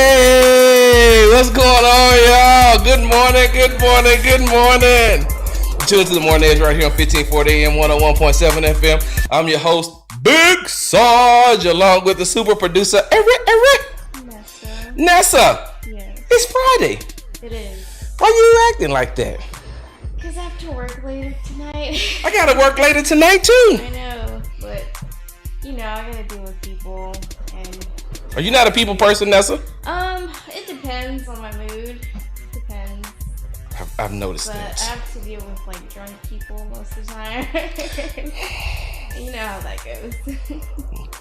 Hey, what's going on, y'all? Good morning, good morning, good morning. Tune to the morning edge right here on 1540 AM 101.7 FM. I'm your host, Big Sarge, along with the super producer, Nessa. Yes. It's Friday. It is. Why you acting like that? Because I have to work later tonight. I gotta work later tonight, too. I know, but, I gotta deal with people, and... Are you not a people person, Nessa? It depends on my mood. Depends. I've noticed but that. I have to deal with, drunk people most of the time. You know how that goes.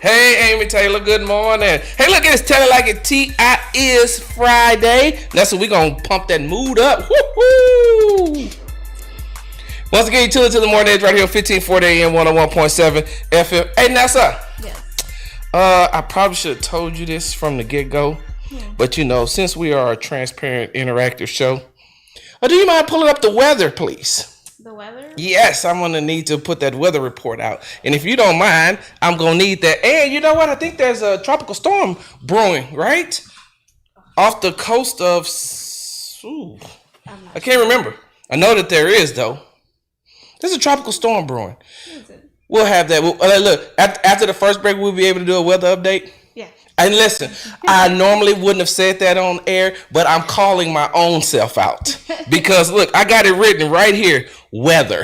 Hey, Amy Taylor, good morning. Hey, look, it's Tell It Like It T.I. is Friday. That's what we're going to pump that mood up. Woo-hoo! Once again, you tune into the morning edge right here on 1540 AM 101.7 FM. Hey, Nessa. Yes. I probably should have told you this from the get-go. But, since we are a transparent, interactive show, do you mind pulling up the weather, please? The weather? Yes, I'm going to need to put that weather report out. And if you don't mind, I'm going to need that. And you know what? I think there's a tropical storm brewing, right? Off the coast of... I can't remember. I know that there is, though. There's a tropical storm brewing. What is it? We'll have that. Look, after the first break, we'll be able to do a weather update. Yeah. And listen, I normally wouldn't have said that on air, but I'm calling my own self out. Because, look, I got it written right here, weather.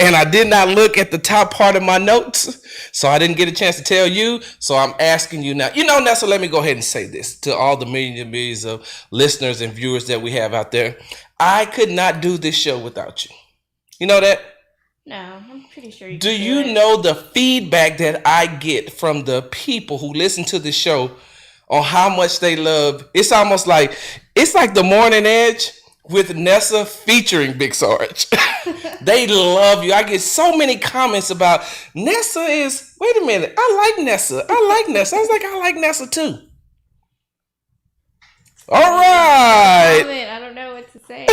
And I did not look at the top part of my notes, so I didn't get a chance to tell you. So I'm asking you now. Nessa, let me go ahead and say this to all the millions and millions of listeners and viewers that we have out there. I could not do this show without you. You know that? No, I'm pretty sure you Do can you it. know the feedback that I get from the people who listen to the show on how much they love? It's almost like, the morning edge with Nessa featuring Big Sarge. They love you. I get so many comments about Nessa is, wait a minute, I like Nessa. I was like, I like Nessa too. All right. I don't know what to say.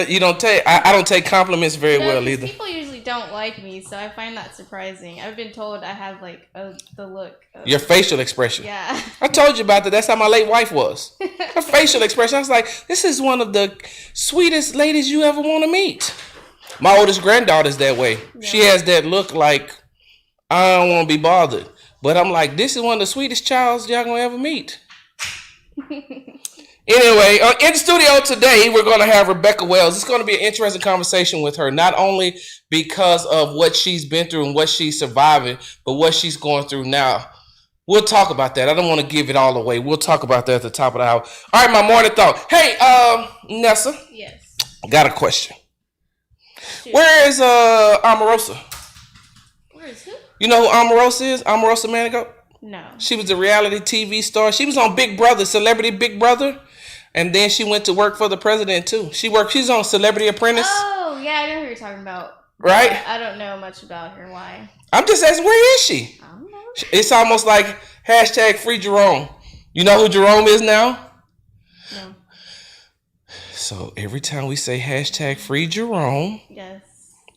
You don't take. I don't take compliments very well either. People usually don't like me, so I find that surprising. I've been told I have the look. Your facial expression. Yeah. I told you about that. That's how my late wife was. Her facial expression. I was like, this is one of the sweetest ladies you ever want to meet. My oldest granddaughter's that way. Yeah. She has that look like I don't want to be bothered. But I'm like, this is one of the sweetest childs y'all gonna ever meet. Anyway, in the studio today, we're going to have Rebecca Wells. It's going to be an interesting conversation with her, not only because of what she's been through and what she's surviving, but what she's going through now. We'll talk about that. I don't want to give it all away. We'll talk about that at the top of the hour. All right, my morning thought. Hey, Nessa. Yes. Got a question. Shoot. Where is Omarosa? Where is who? You know who Omarosa is? Omarosa Manigault? No. She was a reality TV star. She was on Big Brother, Celebrity Big Brother. And then she went to work for the president, too. She's on Celebrity Apprentice. Oh, yeah, I know who you're talking about. Right? I don't know much about her. Why? I'm just asking, where is she? I don't know. It's almost like hashtag free Jerome. You know who Jerome is now? No. So every time we say hashtag free Jerome, yes,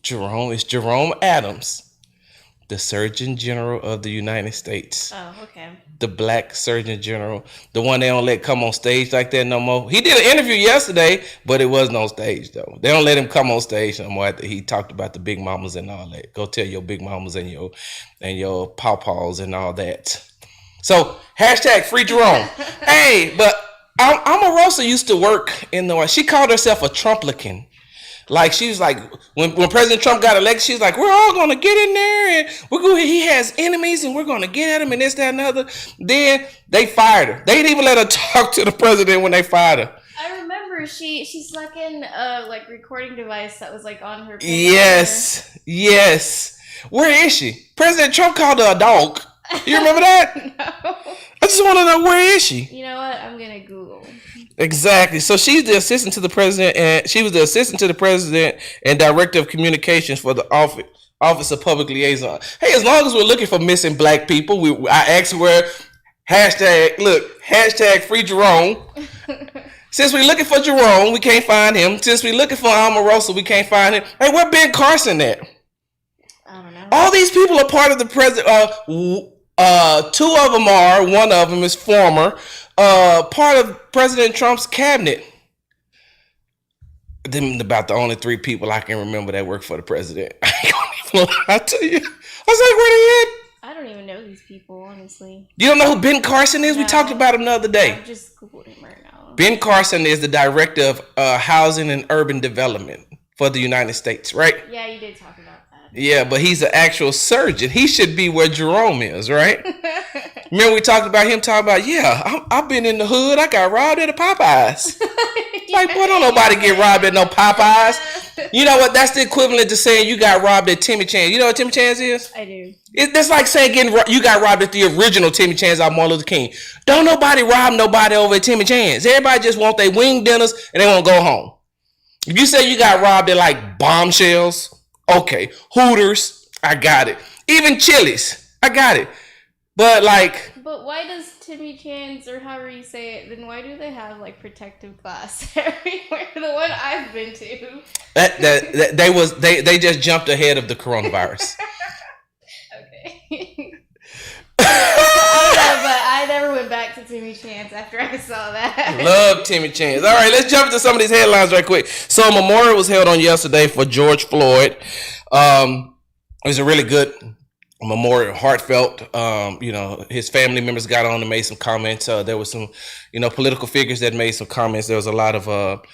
Jerome is Jerome Adams, the Surgeon General of the United States. Oh, okay. The black Surgeon General. The one they don't let come on stage like that no more. He did an interview yesterday, but it wasn't on stage, though. They don't let him come on stage no more after he talked about the big mamas and all that. Go tell your big mamas and your pawpaws and all that. So, hashtag free Jerome. Hey, but Omarosa used to work in the... She called herself a Trumplican. Like, she was like, when President Trump got elected, she was like, we're all going to get in there and he has enemies and we're going to get at him and this, that, and other. Then they fired her. They didn't even let her talk to the president when they fired her. I remember she snuck in a recording device that was on her. Yes. Where is she? President Trump called her a dog. You remember that? No. I just want to know, where is she? You know what? I'm going to Google. Exactly. So she's the assistant to the president, and she was the assistant to the president and director of communications for the office of public liaison. Hey, as long as we're looking for missing black people, I asked where hashtag free Jerome. Since we're looking for Jerome, we can't find him. Since we're looking for Omarosa, we can't find him. Hey, where Ben Carson at? I don't know. All these people are part of the president. Two of them are. One of them is former. Part of President Trump's cabinet. Them about the only three people I can remember that work for the president. I don't even lie to you. I was like, where they at? I don't even know these people, honestly. You don't know who Ben Carson is? No. We talked about him the other day. I just Googled him right now. Ben Carson is the director of housing and urban development for the United States, right? Yeah, you did talk about that. Yeah, but he's an actual surgeon. He should be where Jerome is, right? Remember we talked about him talking about, I've been in the hood. I got robbed at a Popeyes. Like, boy, don't nobody get robbed at no Popeyes. You know what? That's the equivalent to saying you got robbed at Timmy Chan's. You know what Timmy Chan's is? I do. That's like saying you got robbed at the original Timmy Chan's out Martin Luther King. Don't nobody rob nobody over at Timmy Chan's. Everybody just want their wing dinners and they want to go home. If you say you got robbed at like Bombshells, okay. Hooters, I got it. Even Chili's, I got it. But why does Timmy Chan's, or however you say it, then why do they have like protective glass everywhere? The one I've been to. They just jumped ahead of the coronavirus. Okay. I don't know, but I never went back to Timmy Chan's after I saw that. Love Timmy Chan's. All right, let's jump into some of these headlines right quick. So a memorial was held on yesterday for George Floyd. It was a really good memorial, heartfelt. His family members got on and made some comments. There was some, political figures that made some comments. There was a lot of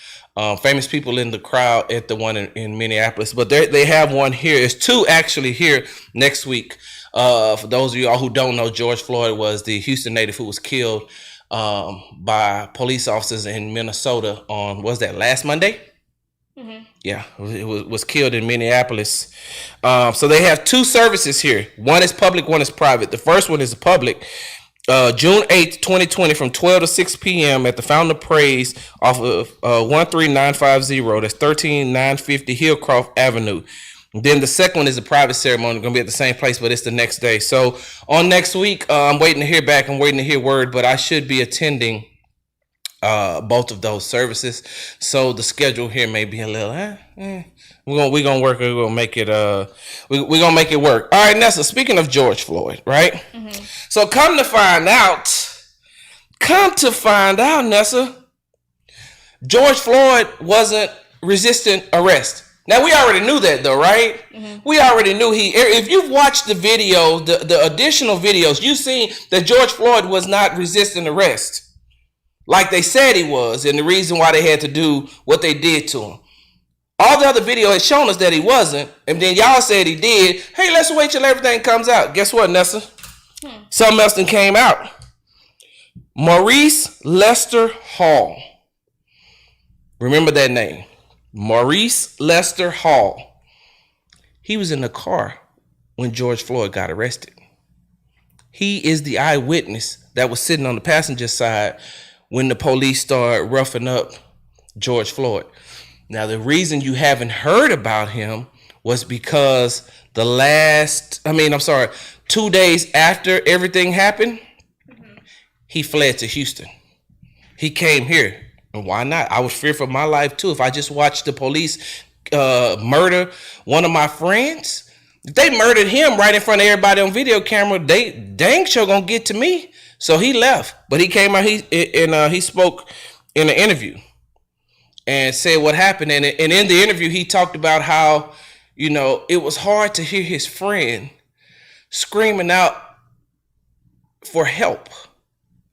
famous people in the crowd at the one in Minneapolis. But they have one here. There's two actually here next week. For those of y'all who don't know, George Floyd was the Houston native who was killed by police officers in Minnesota on, was that last Monday? Mm-hmm. Yeah, it was killed in Minneapolis. So they have two services here. One is public, one is private. The first one is public. June 8th, 2020 from 12 to 6 p.m. at the Fountain of Praise off of 13950. That's 13950 Hillcroft Avenue. Then the second one is a private ceremony. Going to be at the same place, but it's the next day. So on next week, I'm waiting to hear back. I'm waiting to hear word, but I should be attending both of those services. So the schedule here may be a little, We're gonna work. We're gonna make it. We're gonna make it work. All right, Nessa. Speaking of George Floyd, right? Mm-hmm. So come to find out, Nessa, George Floyd wasn't resisting arrest. Now, we already knew that, though, right? Mm-hmm. We already knew if you've watched the video, the additional videos, you've seen that George Floyd was not resisting arrest like they said he was, and the reason why they had to do what they did to him. All the other video had shown us that he wasn't, and then y'all said he did. Hey, let's wait till everything comes out. Guess what, Nessa? Something else that came out. Maurice Lester Hall. Remember that name. Maurice Lester Hall. He was in the car when George Floyd got arrested. He is the eyewitness that was sitting on the passenger side when the police started roughing up George Floyd. Now, the reason you haven't heard about him was because 2 days after everything happened, he fled to Houston. He came here. And why not? I was fearful for my life too. If I just watched the police murder one of my friends, if they murdered him right in front of everybody on video camera, they dang sure gonna get to me. So he left, but he came out. He spoke in an interview and said what happened. And in the interview, he talked about how it was hard to hear his friend screaming out for help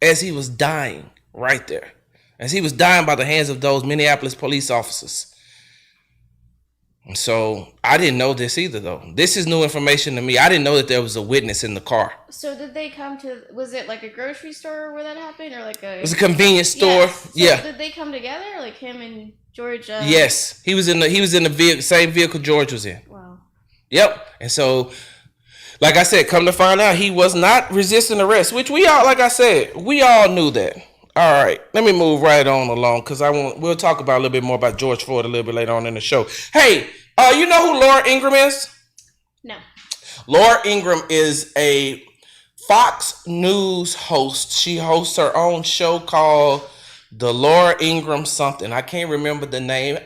as he was dying right there. As he was dying by the hands of those Minneapolis police officers. And so I didn't know this either, though. This is new information to me. I didn't know that there was a witness in the car. So did they come to, was it like a grocery store where that happened? Or like it was a convenience store. So yeah. Did they come together? Like him and George? Yes. He was in the same vehicle George was in. Wow. Yep. And so, like I said, come to find out, he was not resisting arrest, which we all knew that. All right, let me move right on along because we'll talk about a little bit more about George Floyd a little bit later on in the show. Hey, you know who Laura Ingraham is? No. Laura Ingraham is a Fox News host. She hosts her own show called The Laura Ingraham something. I can't remember the name.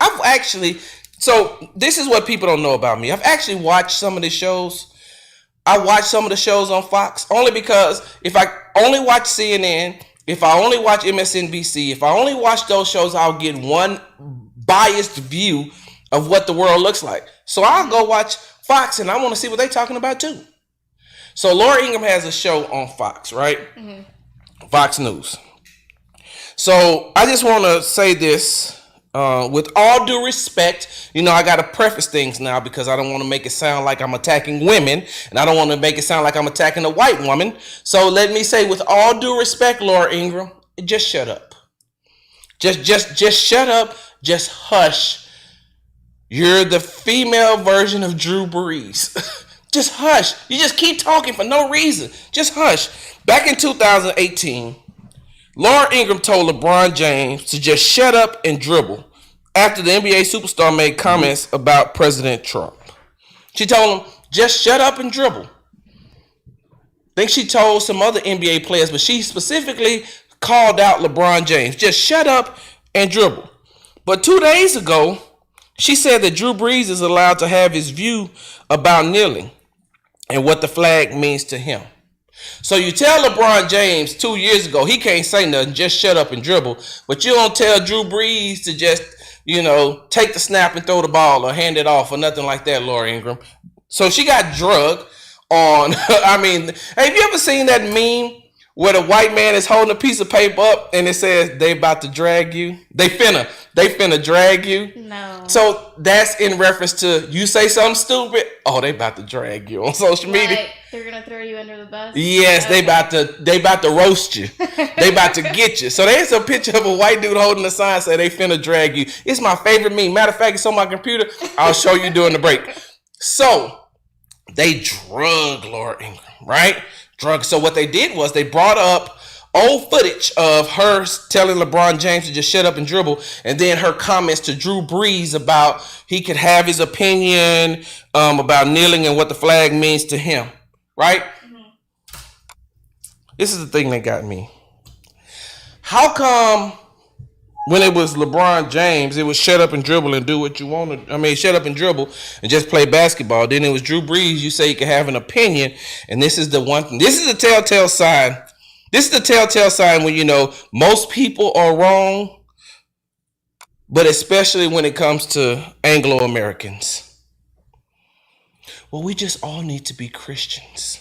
So this is what people don't know about me. I've actually watched some of the shows. I watch some of the shows on Fox only because if I only watch CNN, if I only watch MSNBC, if I only watch those shows, I'll get one biased view of what the world looks like. So I'll go watch Fox and I want to see what they're talking about too. So Laura Ingraham has a show on Fox, right? Mm-hmm. Fox News. So I just want to say this with all due respect. You know, I got to preface things now because I don't want to make it sound like I'm attacking women, and I don't want to make it sound like I'm attacking a white woman. So let me say, with all due respect, Laura Ingraham, just shut up. Just shut up. Just hush. You're the female version of Drew Brees. Just hush. You just keep talking for no reason. Just hush. Back in 2018, Laura Ingraham told LeBron James to just shut up and dribble after the NBA superstar made comments about President Trump. She told him, just shut up and dribble. I think she told some other NBA players, but she specifically called out LeBron James. Just shut up and dribble. But 2 days ago, she said that Drew Brees is allowed to have his view about kneeling and what the flag means to him. So you tell LeBron James 2 years ago he can't say nothing, just shut up and dribble. But you don't tell Drew Brees to just, take the snap and throw the ball or hand it off or nothing like that, Laura Ingraham. So she got drugged on, have you ever seen that meme where the white man is holding a piece of paper up and it says they about to drag you? They finna drag you. No. So that's in reference to you say something stupid. Oh, they about to drag you on social media. Like they're gonna throw you under the bus. Yes, okay. They about to roast you. They about to get you. So there's a picture of a white dude holding a sign say they finna drag you. It's my favorite meme. Matter of fact, it's on my computer. I'll show you during the break. So they drug Laura Ingraham, right? So what they did was they brought up old footage of her telling LeBron James to just shut up and dribble, and then her comments to Drew Brees about he could have his opinion about kneeling and what the flag means to him, right? Mm-hmm. This is the thing that got me. How come when it was LeBron James, it was shut up and dribble and do what you want to. Shut up and dribble and just play basketball. Then it was Drew Brees. You say you can have an opinion, and this is the one thing. This is the telltale sign. This is the telltale sign when most people are wrong, but especially when it comes to Anglo Americans. Well, we just all need to be Christians.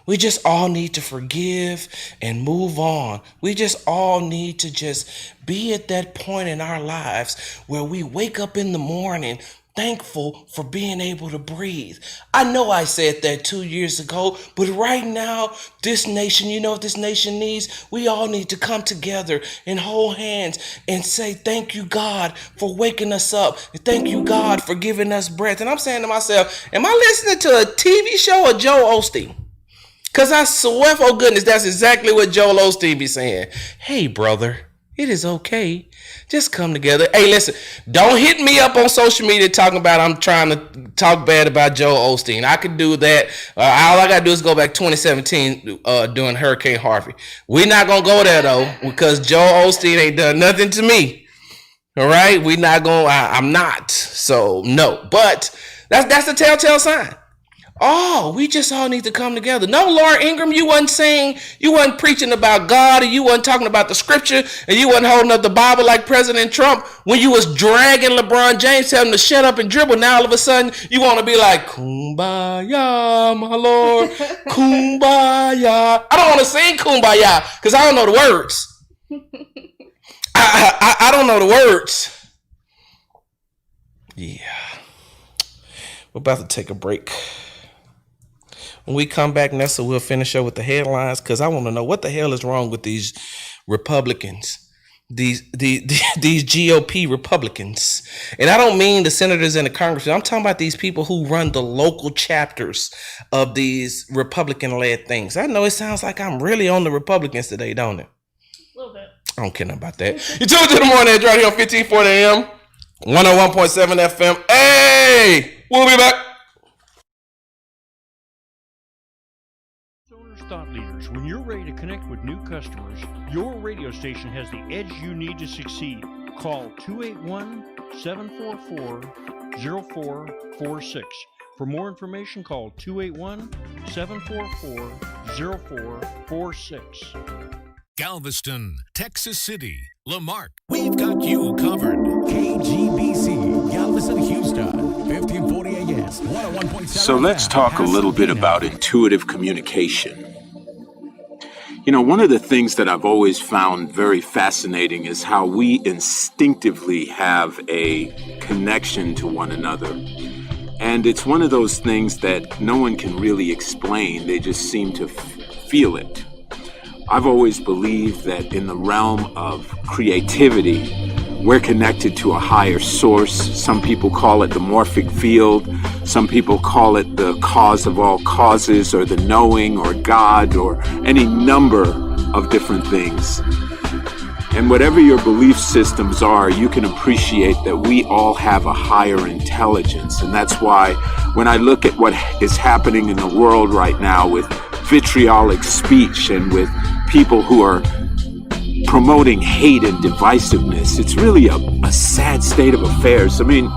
We just all need to forgive and move on. We just all need to just be at that point in our lives where we wake up in the morning thankful for being able to breathe. I know I said that 2 years ago, but right now, this nation, what this nation needs? We all need to come together and hold hands and say, thank you, God, for waking us up. Thank you, God, for giving us breath. And I'm saying to myself, am I listening to a TV show or Joel Osteen? Because I swear for goodness, that's exactly what Joel Osteen be saying. Hey, brother, it is okay. Just come together. Hey, listen, don't hit me up on social media talking about I'm trying to talk bad about Joel Osteen. I could do that. All I got to do is go back 2017 during Hurricane Harvey. We're not going to go there, though, because Joel Osteen ain't done nothing to me. All right? We're not going to. I'm not. So, no. But that's the telltale sign. Oh, we just all need to come together. No, Laura Ingraham, you wasn't preaching about God, and you wasn't talking about the scripture, and you wasn't holding up the Bible like President Trump when you was dragging LeBron James, telling him to shut up and dribble. Now all of a sudden you want to be like, Kumbaya, my Lord, Kumbaya. I don't want to sing Kumbaya because I don't know the words. I don't know the words. Yeah. We're about to take a break. When we come back, Nessa, we'll finish up with the headlines because I want to know what the hell is wrong with these Republicans, these GOP Republicans. And I don't mean the senators and the congressmen. I'm talking about these people who run the local chapters of these Republican-led things. I know it sounds like I'm really on the Republicans today, don't it? A little bit. I don't care about that. You tuned to the morning edge right here on 1540 AM, 101.7 FM. Hey, we'll be back. Thought leaders, when you're ready to connect with new customers, your radio station has the edge you need to succeed. Call 281-744-0446 For more information, call 281-744-0446. Galveston, Texas City, Lamarck. We've got you covered. KGBC, Galveston, Houston, 1540 AS, 101.7. So let's talk a little bit about intuitive communication. You know, one of the things that I've always found very fascinating is how we instinctively have a connection to one another. And it's one of those things that no one can really explain. They just seem to feel it. I've always believed that in the realm of creativity, we're connected to a higher source. Some people call it the morphic field. Some people call it the cause of all causes, or the knowing, or God, or any number of different things. And whatever your belief systems are, you can appreciate that we all have a higher intelligence. And that's why when I look at what is happening in the world right now with vitriolic speech and with people who are promoting hate and divisiveness, it's really a sad state of affairs. I mean,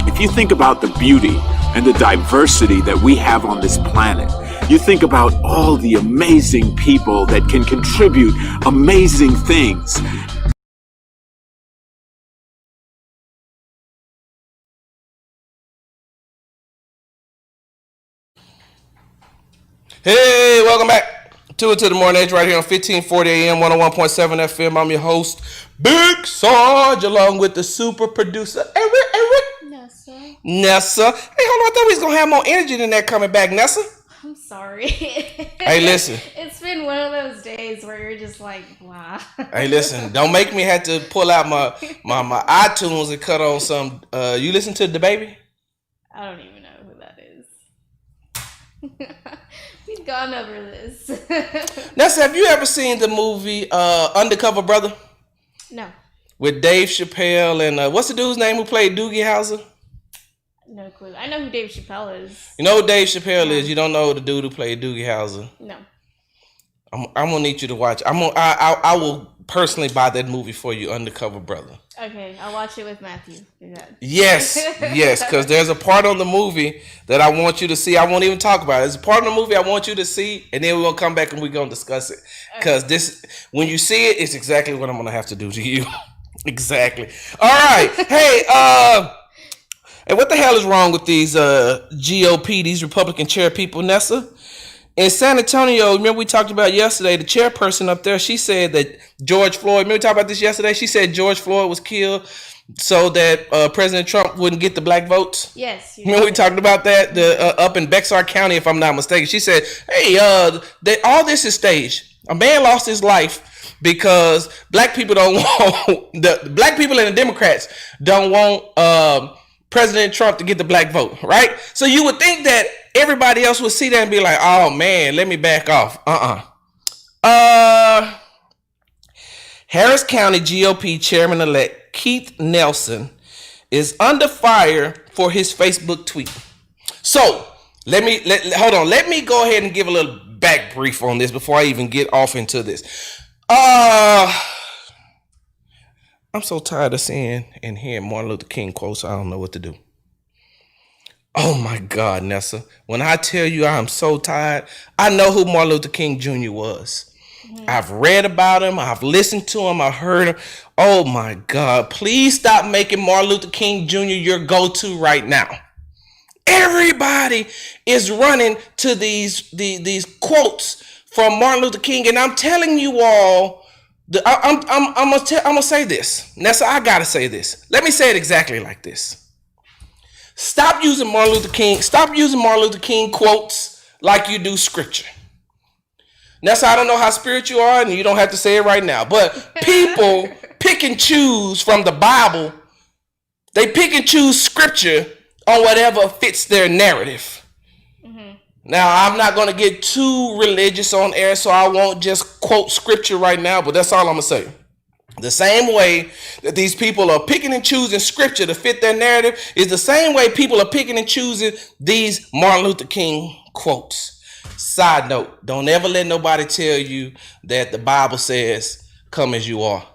if you think about the beauty and the diversity that we have on this planet, you think about all the amazing people that can contribute amazing things. Hey, welcome back to the Morning Edge right here on 1540 AM, 101.7 FM. I'm your host, Big Sarge, along with the super producer, Eric. Nessa. Hey, hold on, I thought we was going to have more energy than that coming back, Nessa. I'm sorry. Hey, listen. It's been one of those days where you're just like, wow. Hey, listen, don't make me have to pull out my iTunes and cut on some. You listen to DaBaby? I don't even know who that is. We've gone over this. Nessa, have you ever seen the movie Undercover Brother? No. With Dave Chappelle and what's the dude's name who played Doogie Howser? No clue. I know who Dave Chappelle is. You know who Dave Chappelle is. You don't know the dude who played Doogie Howser. No. I'm gonna need you to watch. I will personally buy that movie for you, Undercover Brother. Okay, I'll watch it with Matthew. Yes, because there's a part on the movie that I want you to see. I won't even talk about it. There's a part of the movie I want you to see, and then we're gonna come back and we're gonna discuss it. Because when you see it, it's exactly what I'm gonna have to do to you. Exactly. All right. Hey, and what the hell is wrong with these GOP, these Republican chair people, Nessa? In San Antonio, remember we talked about yesterday, the chairperson up there, she said that George Floyd, remember we talked about this yesterday? She said George Floyd was killed so that President Trump wouldn't get the black votes. Yes. Remember we talked about that up in Big Sarge County, if I'm not mistaken. She said, hey, all this is staged. A man lost his life because black people don't want, the black people and the Democrats don't want President Trump to get the black vote, right? So you would think that everybody else would see that and be like, oh man, let me back off. Harris County GOP Chairman-elect Keith Nelson is under fire for his Facebook tweet. So let me go ahead and give a little back brief on this before I even get off into this. I'm so tired of seeing and hearing Martin Luther King quotes. I don't know what to do. Oh my God, Nessa. When I tell you I'm so tired, I know who Martin Luther King Jr. was. Mm-hmm. I've read about him. I've listened to him. I heard him. Oh my God. Please stop making Martin Luther King Jr. your go-to right now. Everybody is running to these quotes from Martin Luther King. And I'm telling you all, I'm gonna say this. Nessa, I gotta say this. Let me say it exactly like this. Stop using Martin Luther King quotes like you do scripture. Nessa, I don't know how spiritual you are, and you don't have to say it right now. But people pick and choose from the Bible. They pick and choose scripture on whatever fits their narrative. Now, I'm not going to get too religious on air, so I won't just quote scripture right now, but that's all I'm going to say. The same way that these people are picking and choosing scripture to fit their narrative is the same way people are picking and choosing these Martin Luther King quotes. Side note, don't ever let nobody tell you that the Bible says, come as you are.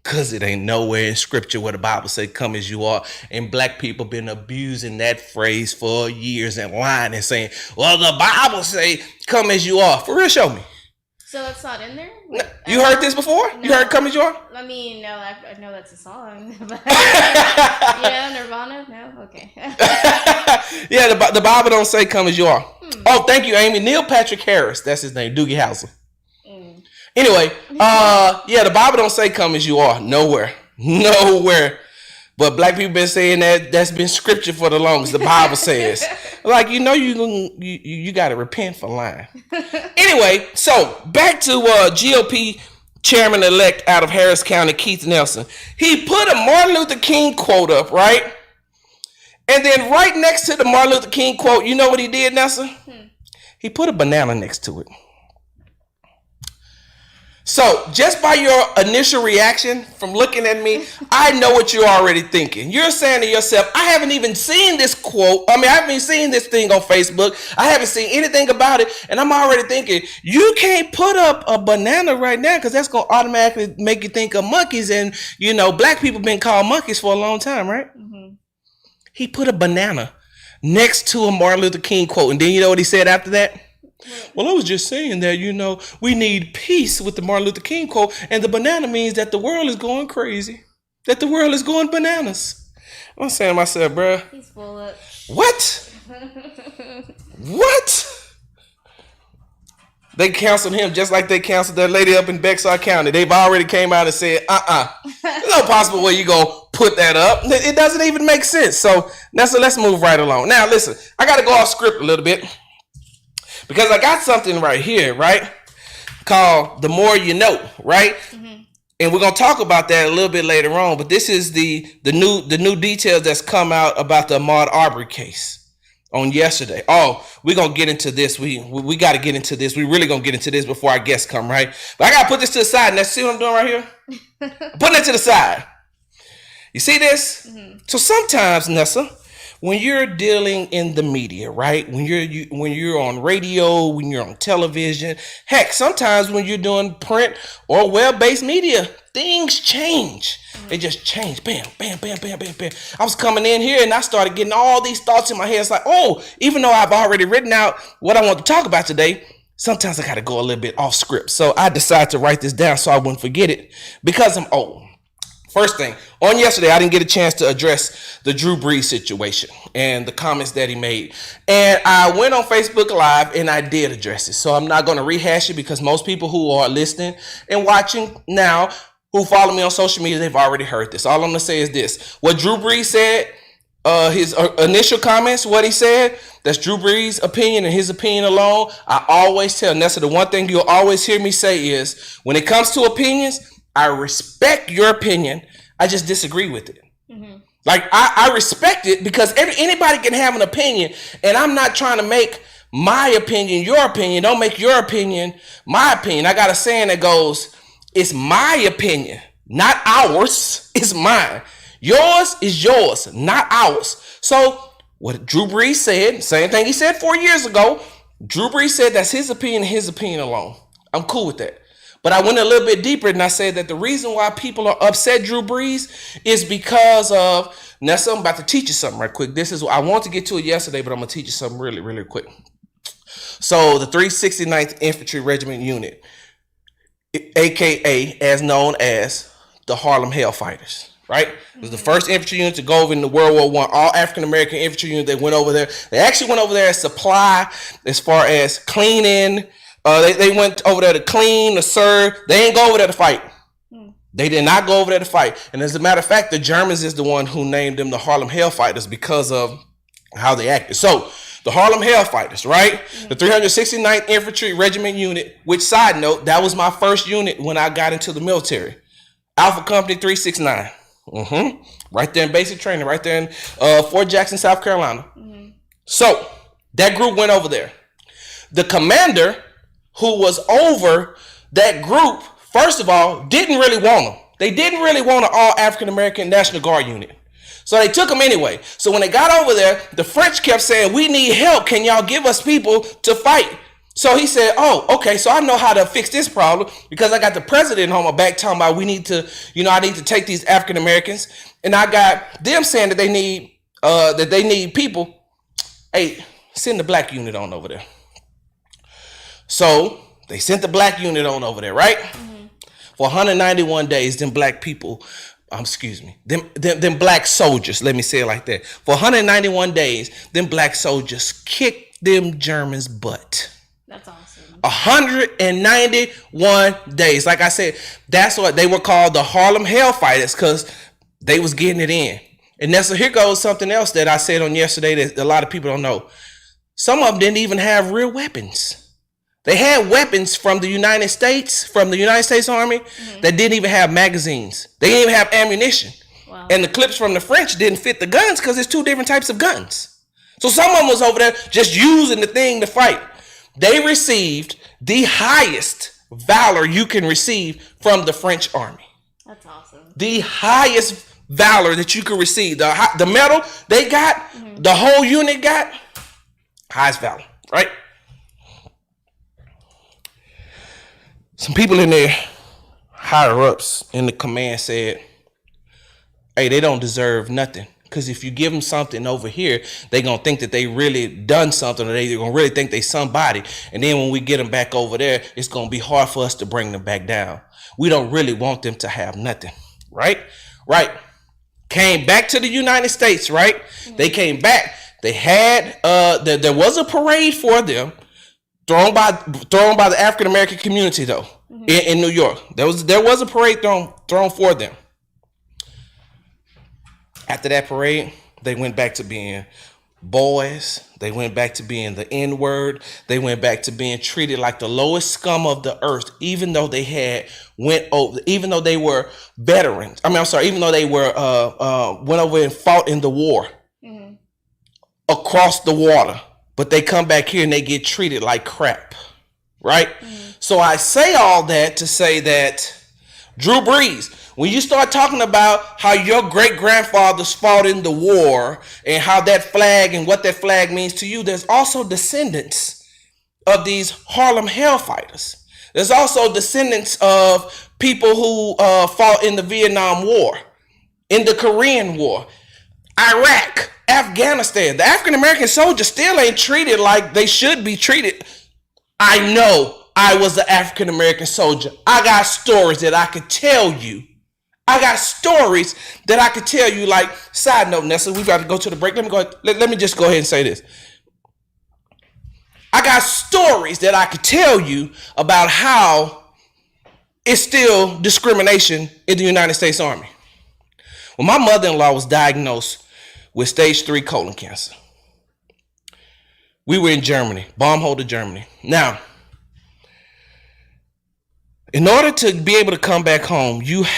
Because it ain't nowhere in scripture where the Bible say come as you are. And black people been abusing that phrase for years and lying and saying, well, the Bible say come as you are. For real, show me. So it's not in there? You heard this before? No. You heard come as you are? I mean, no, I know that's a song. But yeah, Nirvana? No? Okay. Yeah, the Bible don't say come as you are. Oh, thank you, Amy. Neil Patrick Harris. That's his name. Doogie Howser. Anyway, yeah, the Bible don't say come as you are. Nowhere. But black people been saying that's been scripture for the longest. The Bible says. Like, you got to repent for lying. Anyway, so back to GOP chairman-elect out of Harris County, Keith Nelson. He put a Martin Luther King quote up, right? And then right next to the Martin Luther King quote, you know what he did, Nelson? He put a banana next to it. So just by your initial reaction from looking at me, I know what you're already thinking. You're saying to yourself, I haven't even seen this quote. I haven't even seen this thing on Facebook. I haven't seen anything about it. And I'm already thinking, you can't put up a banana right now because that's going to automatically make you think of monkeys. And, black people been called monkeys for a long time, right? Mm-hmm. He put a banana next to a Martin Luther King quote. And then you know what he said after that? Well, I was just saying that, we need peace with the Martin Luther King quote. And the banana means that the world is going crazy. That the world is going bananas. I'm saying to myself, bruh. He's full of... What? What? They canceled him just like they canceled that lady up in Bexar County. They've already came out and said, There's no possible way you going to put that up. It doesn't even make sense. So let's move right along. Now, listen, I got to go off script a little bit. Because I got something right here, right? Called The More You Know, right? Mm-hmm. And we're going to talk about that a little bit later on. But this is the new details that's come out about the Ahmaud Arbery case on yesterday. Oh, we're going to get into this. We got to get into this. We really going to get into this before our guests come, right? But I got to put this to the side. Now, see what I'm doing right here? Putting it to the side. You see this? Mm-hmm. So sometimes, Nessa, when you're dealing in the media, right? When you're on radio, when you're on television, heck, sometimes when you're doing print or web-based media, things change. They just change. Bam, bam, bam, bam, bam, bam. I was coming in here and I started getting all these thoughts in my head. It's like, even though I've already written out what I want to talk about today, sometimes I got to go a little bit off script. So I decided to write this down so I wouldn't forget it because I'm old. First thing, on yesterday, I didn't get a chance to address the Drew Brees situation and the comments that he made. And I went on Facebook Live and I did address it. So I'm not going to rehash it because most people who are listening and watching now, who follow me on social media, they've already heard this. All I'm going to say is this. What Drew Brees said, his initial comments, what he said, that's Drew Brees' opinion and his opinion alone. I always tell Nessa, the one thing you'll always hear me say is, when it comes to opinions, I respect your opinion. I just disagree with it. Mm-hmm. Like, I respect it because anybody can have an opinion, and I'm not trying to make my opinion your opinion. Don't make your opinion my opinion. I got a saying that goes, it's my opinion, not ours. It's mine. Yours is yours, not ours. So what Drew Brees said, same thing he said 4 years ago, Drew Brees said that's his opinion alone. I'm cool with that. But I went a little bit deeper and I said that the reason why people are upset Drew Brees is because of, Nessa, I'm about to teach you something right quick. This is, I wanted to get to it yesterday, but I'm going to teach you something really, really quick. So the 369th Infantry Regiment Unit, AKA as known as the Harlem Hellfighters, right? It was the first infantry unit to go over in the World War I, all African-American infantry unit that went over there. They actually went over there as supply as far as cleaning. They went over there to clean, to serve. They ain't go over there to fight. They did not go over there to fight. And as a matter of fact, the Germans is the one who named them the Harlem Hellfighters because of how they acted. So the Harlem Hellfighters, right? The 369th Infantry Regiment Unit, which side note, that was my first unit when I got into the military. Alpha Company 369. Right there in basic training, right there in Fort Jackson, South Carolina. So that group went over there. The commander who was over that group, first of all, didn't really want them. They didn't really want an all African-American National Guard unit. So they took them anyway. So when they got over there, the French kept saying, we need help. Can y'all give us people to fight? So he said, oh, okay, so I know how to fix this problem because I got the president on my back talking about we need to, I need to take these African Americans, and I got them saying that they need people. Hey, send the black unit on over there. So they sent the black unit on over there, right? Mm-hmm. For 191 days, them black people, them black soldiers, let me say it like that. For 191 days, them black soldiers kicked them Germans' butt. That's awesome. 191 days. Like I said, that's what they were called, the Harlem Hellfighters, because they was getting it in. And that's, here goes something else that I said on yesterday that a lot of people don't know. Some of them didn't even have real weapons. They had weapons from the United States Army, mm-hmm. that didn't even have magazines. They didn't even have ammunition. Wow. And the clips from the French didn't fit the guns because it's two different types of guns. So some of them was over there just using the thing to fight. They received the highest valor you can receive from the French army. That's awesome. The highest valor that you could receive. The medal they got, mm-hmm. the whole unit got, highest valor, right? Some people in there, higher ups in the command said, hey, they don't deserve nothing. Because if you give them something over here, they're going to think that they really done something, or they're going to really think they somebody. And then when we get them back over there, it's going to be hard for us to bring them back down. We don't really want them to have nothing, right? Right. Came back to the United States, right? Mm-hmm. They came back. They had, there was a parade for them. Thrown by the African American community though, mm-hmm. in New York. There was a parade thrown for them. After that parade, they went back to being boys. They went back to being the N-word. They went back to being treated like the lowest scum of the earth, even though they even though they were veterans. Even though they were went over and fought in the war, mm-hmm. across the water. But they come back here and they get treated like crap, right? Mm-hmm. So I say all that to say that Drew Brees, when you start talking about how your great-grandfathers fought in the war and how that flag and what that flag means to you, there's also descendants of these Harlem Hellfighters. There's also descendants of people who fought in the Vietnam War, in the Korean War, Iraq, Afghanistan. The African American soldiers still ain't treated like they should be treated. I know I was an African American soldier. I got stories that I could tell you. Like, side note, Nessa, we got to go to the break. Let me just go ahead and say this. I got stories that I could tell you about how it's still discrimination in the United States Army. When my mother-in-law was diagnosed with stage 3 colon cancer, we were in Germany, Baumholder, Germany. Now, in order to be able to come back home, and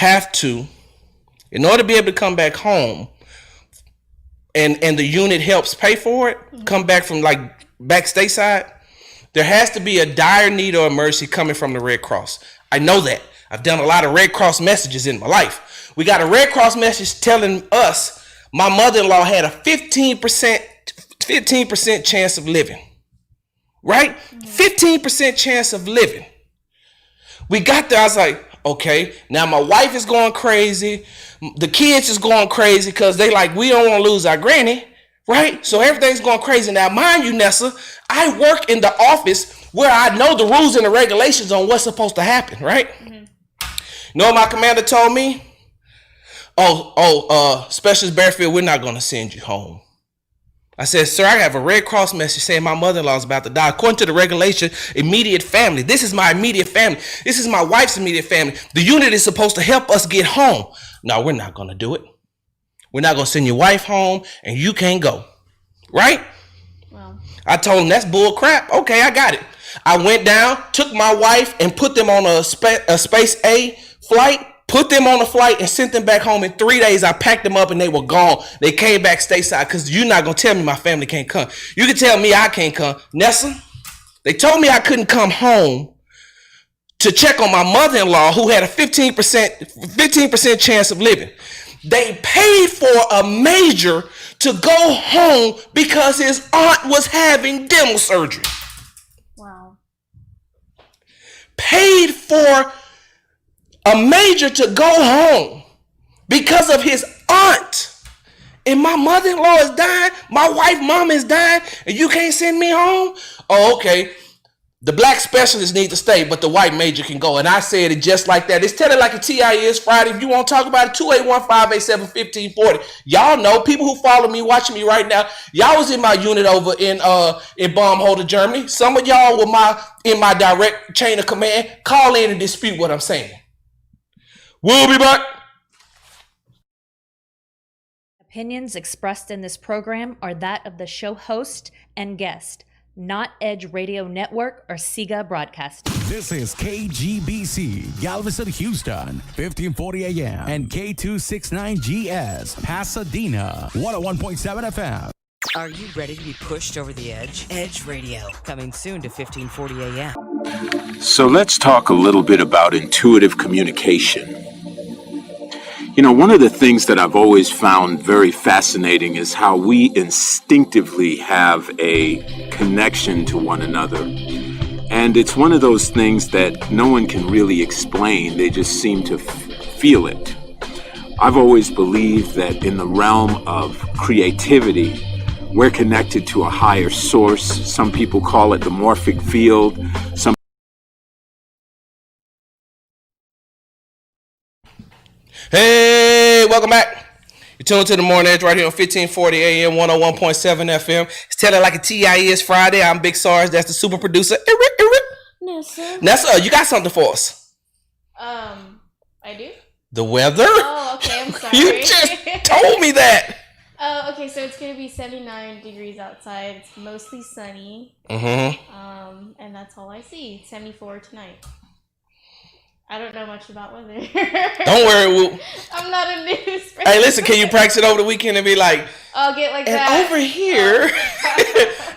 the unit helps pay for it, come back from back stateside, there has to be a dire need or emergency coming from the Red Cross. I know that. I've done a lot of Red Cross messages in my life. We got a Red Cross message telling us my mother-in-law had a 15% chance of living, right? 15% chance of living. We got there. I was like, okay, now my wife is going crazy. The kids is going crazy because they we don't want to lose our granny, right? So everything's going crazy. Now, mind you, Nessa, I work in the office where I know the rules and the regulations on what's supposed to happen, right? Mm-hmm. You know what my commander told me? Specialist Bearfield, we're not going to send you home. I said, sir, I have a Red Cross message saying my mother-in-law is about to die. According to the regulation, immediate family. This is my immediate family. This is my wife's immediate family. The unit is supposed to help us get home. No, we're not going to do it. We're not going to send your wife home and you can't go. Right? Wow. I told him that's bull crap. Okay, I got it. I went down, took my wife and put them on a Space A flight. Put them on a flight and sent them back home in 3 days. I packed them up and they were gone. They came back stateside because you're not going to tell me my family can't come. You can tell me I can't come. Nessa, they told me I couldn't come home to check on my mother-in-law who had a 15% chance of living. They paid for a major to go home because his aunt was having dental surgery. Wow. paid for a major to go home because of his aunt. And my mother-in-law is dying. My wife, mom is dying. And you can't send me home? Oh, okay. The black specialist need to stay, but the white major can go. And I said it just like that. It's Tell It Like a TI Is Friday. If you want to talk about it, 281-587-1540. Y'all know, people who follow me, watching me right now, y'all was in my unit over in Baumholder, Germany. Some of y'all were in my direct chain of command. Call in and dispute what I'm saying. We'll be back. Opinions expressed in this program are that of the show host and guest, not Edge Radio Network or Sega Broadcasting. This is KGBC, Galveston, Houston, 1540 AM, and K269GS, Pasadena, 101.7 FM. Are you ready to be pushed over the edge? Edge Radio, coming soon to 1540 AM. So let's talk a little bit about intuitive communication. You know, one of the things that I've always found very fascinating is how we instinctively have a connection to one another. And it's one of those things that no one can really explain. They just seem to feel it. I've always believed that in the realm of creativity, we're connected to a higher source. Some people call it the morphic field. Hey, welcome back. You're tuned to the Morning Edge right here on 1540 AM, 101.7 FM. It's Tell It Like a TI Is Friday. I'm Big Sarge. That's the super producer. Nessa, you got something for us? I do. The weather? Oh, okay. I'm sorry. You just told me that. Oh, okay. So it's gonna be 79 degrees outside. It's mostly sunny. Mm-hmm. And that's all I see. 74 tonight. I don't know much about weather. Don't worry. I'm not a news person. Hey, listen, can you practice it over the weekend and be like, I'll get like and that. over here,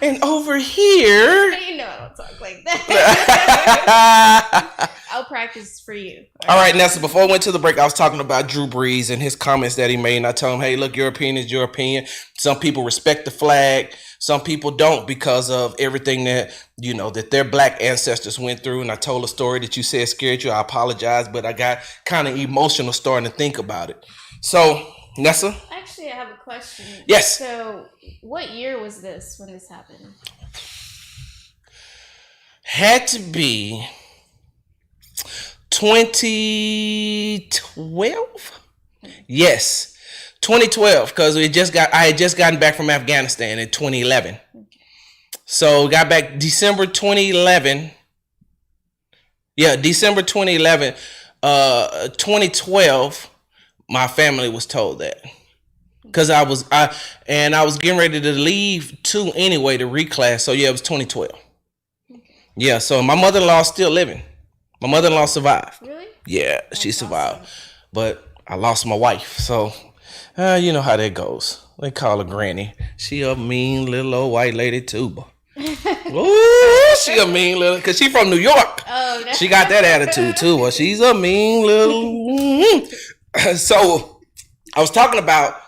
and over here. You know I don't talk like that. I'll practice for you. All right, Nessa, before I went to the break, I was talking about Drew Brees and his comments that he made. And I told him, hey, look, your opinion is your opinion. Some people respect the flag. Some people don't because of everything that, you know, that their black ancestors went through. And I told a story that you said scared you. I apologize, but I got kind of emotional starting to think about it. So, Nessa? Actually, I have a question. Yes. So, what year was this when this happened? Had to be 2012? Yes. 2012, because I had just gotten back from Afghanistan in 2011. Okay. So got back December 2011. Yeah, December 2011. 2012, my family was told that. Because I was getting ready to leave too anyway to reclass. So yeah, it was 2012. Okay. Yeah, so my mother-in-law is still living. My mother-in-law survived. Really? Yeah, she survived. Awesome. But I lost my wife, so you know how that goes. They call her Granny. She a mean little old white lady too, boy. Ooh, she a mean little, because she from New York. Oh, no. She got that attitude too. Well, she's a mean little. So I was talking about,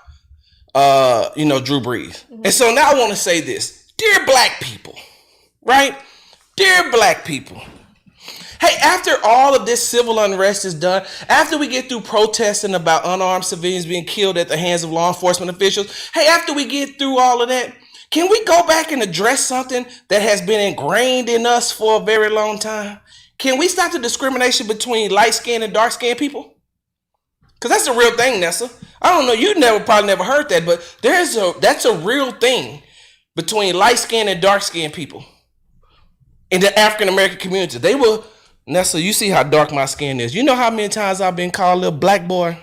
Drew Brees. Mm-hmm. And so now I want to say this. Dear black people, right? Dear black people. Hey, after all of this civil unrest is done, after we get through protesting about unarmed civilians being killed at the hands of law enforcement officials, hey, after we get through all of that, can we go back and address something that has been ingrained in us for a very long time? Can we stop the discrimination between light-skinned and dark-skinned people? Because that's a real thing, Nessa. I don't know, you probably never heard that, but that's a real thing between light-skinned and dark-skinned people in the African-American community. Nessa, you see how dark my skin is. You know how many times I've been called a little black boy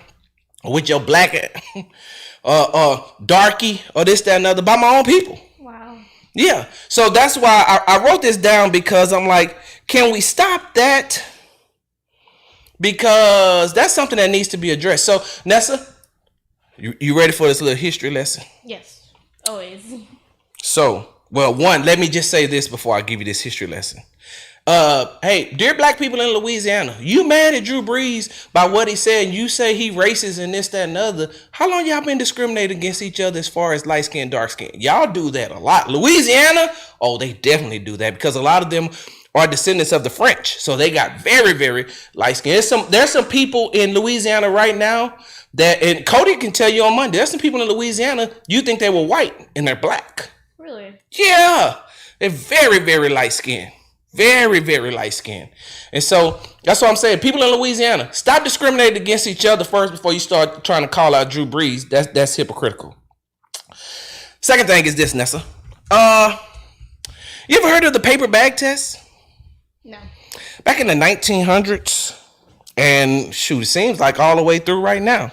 with your black darky or this, that, and other by my own people. Wow. Yeah. So that's why I wrote this down, because I'm like, can we stop that? Because that's something that needs to be addressed. So, Nessa, you ready for this little history lesson? Yes. Always. So, well, one, let me just say this before I give you this history lesson. Hey, dear black people in Louisiana, you mad at Drew Brees by what he said, and you say he racist and this, that, and other. How long y'all been discriminating against each other as far as light skin, dark skin? Y'all do that a lot. Louisiana, oh, they definitely do that, because a lot of them are descendants of the French. So they got very, very light skin. There's some people in Louisiana right now that, and Cody can tell you on Monday, there's some people in Louisiana, you think they were white and they're black. Really? Yeah. They're very, very light skinned. Very, very light skinned. And so that's what I'm saying. People in Louisiana, stop discriminating against each other first before you start trying to call out Drew Brees. That's hypocritical. Second thing is this, Nessa. You ever heard of the paper bag test? No. Back in the 1900s, and shoot, it seems like all the way through right now.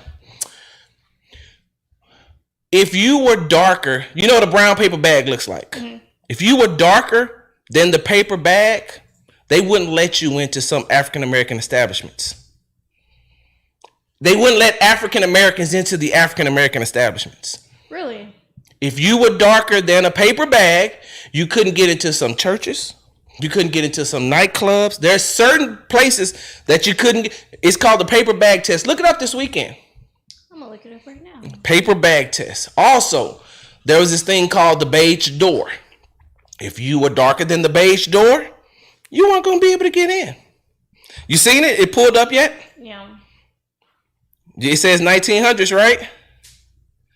If you were darker, you know what a brown paper bag looks like. Mm-hmm. If you were darker than the paper bag, they wouldn't let you into some African American establishments. They wouldn't let African Americans into the African American establishments. Really? If you were darker than a paper bag, you couldn't get into some churches. You couldn't get into some nightclubs. There's certain places that you couldn't get. It's called the paper bag test. Look it up this weekend. I'm going to look it up right now. Paper bag test. Also, there was this thing called the beige door. If you were darker than the beige door, you weren't going to be able to get in. You seen it? It pulled up yet? Yeah. It says 1900s, right?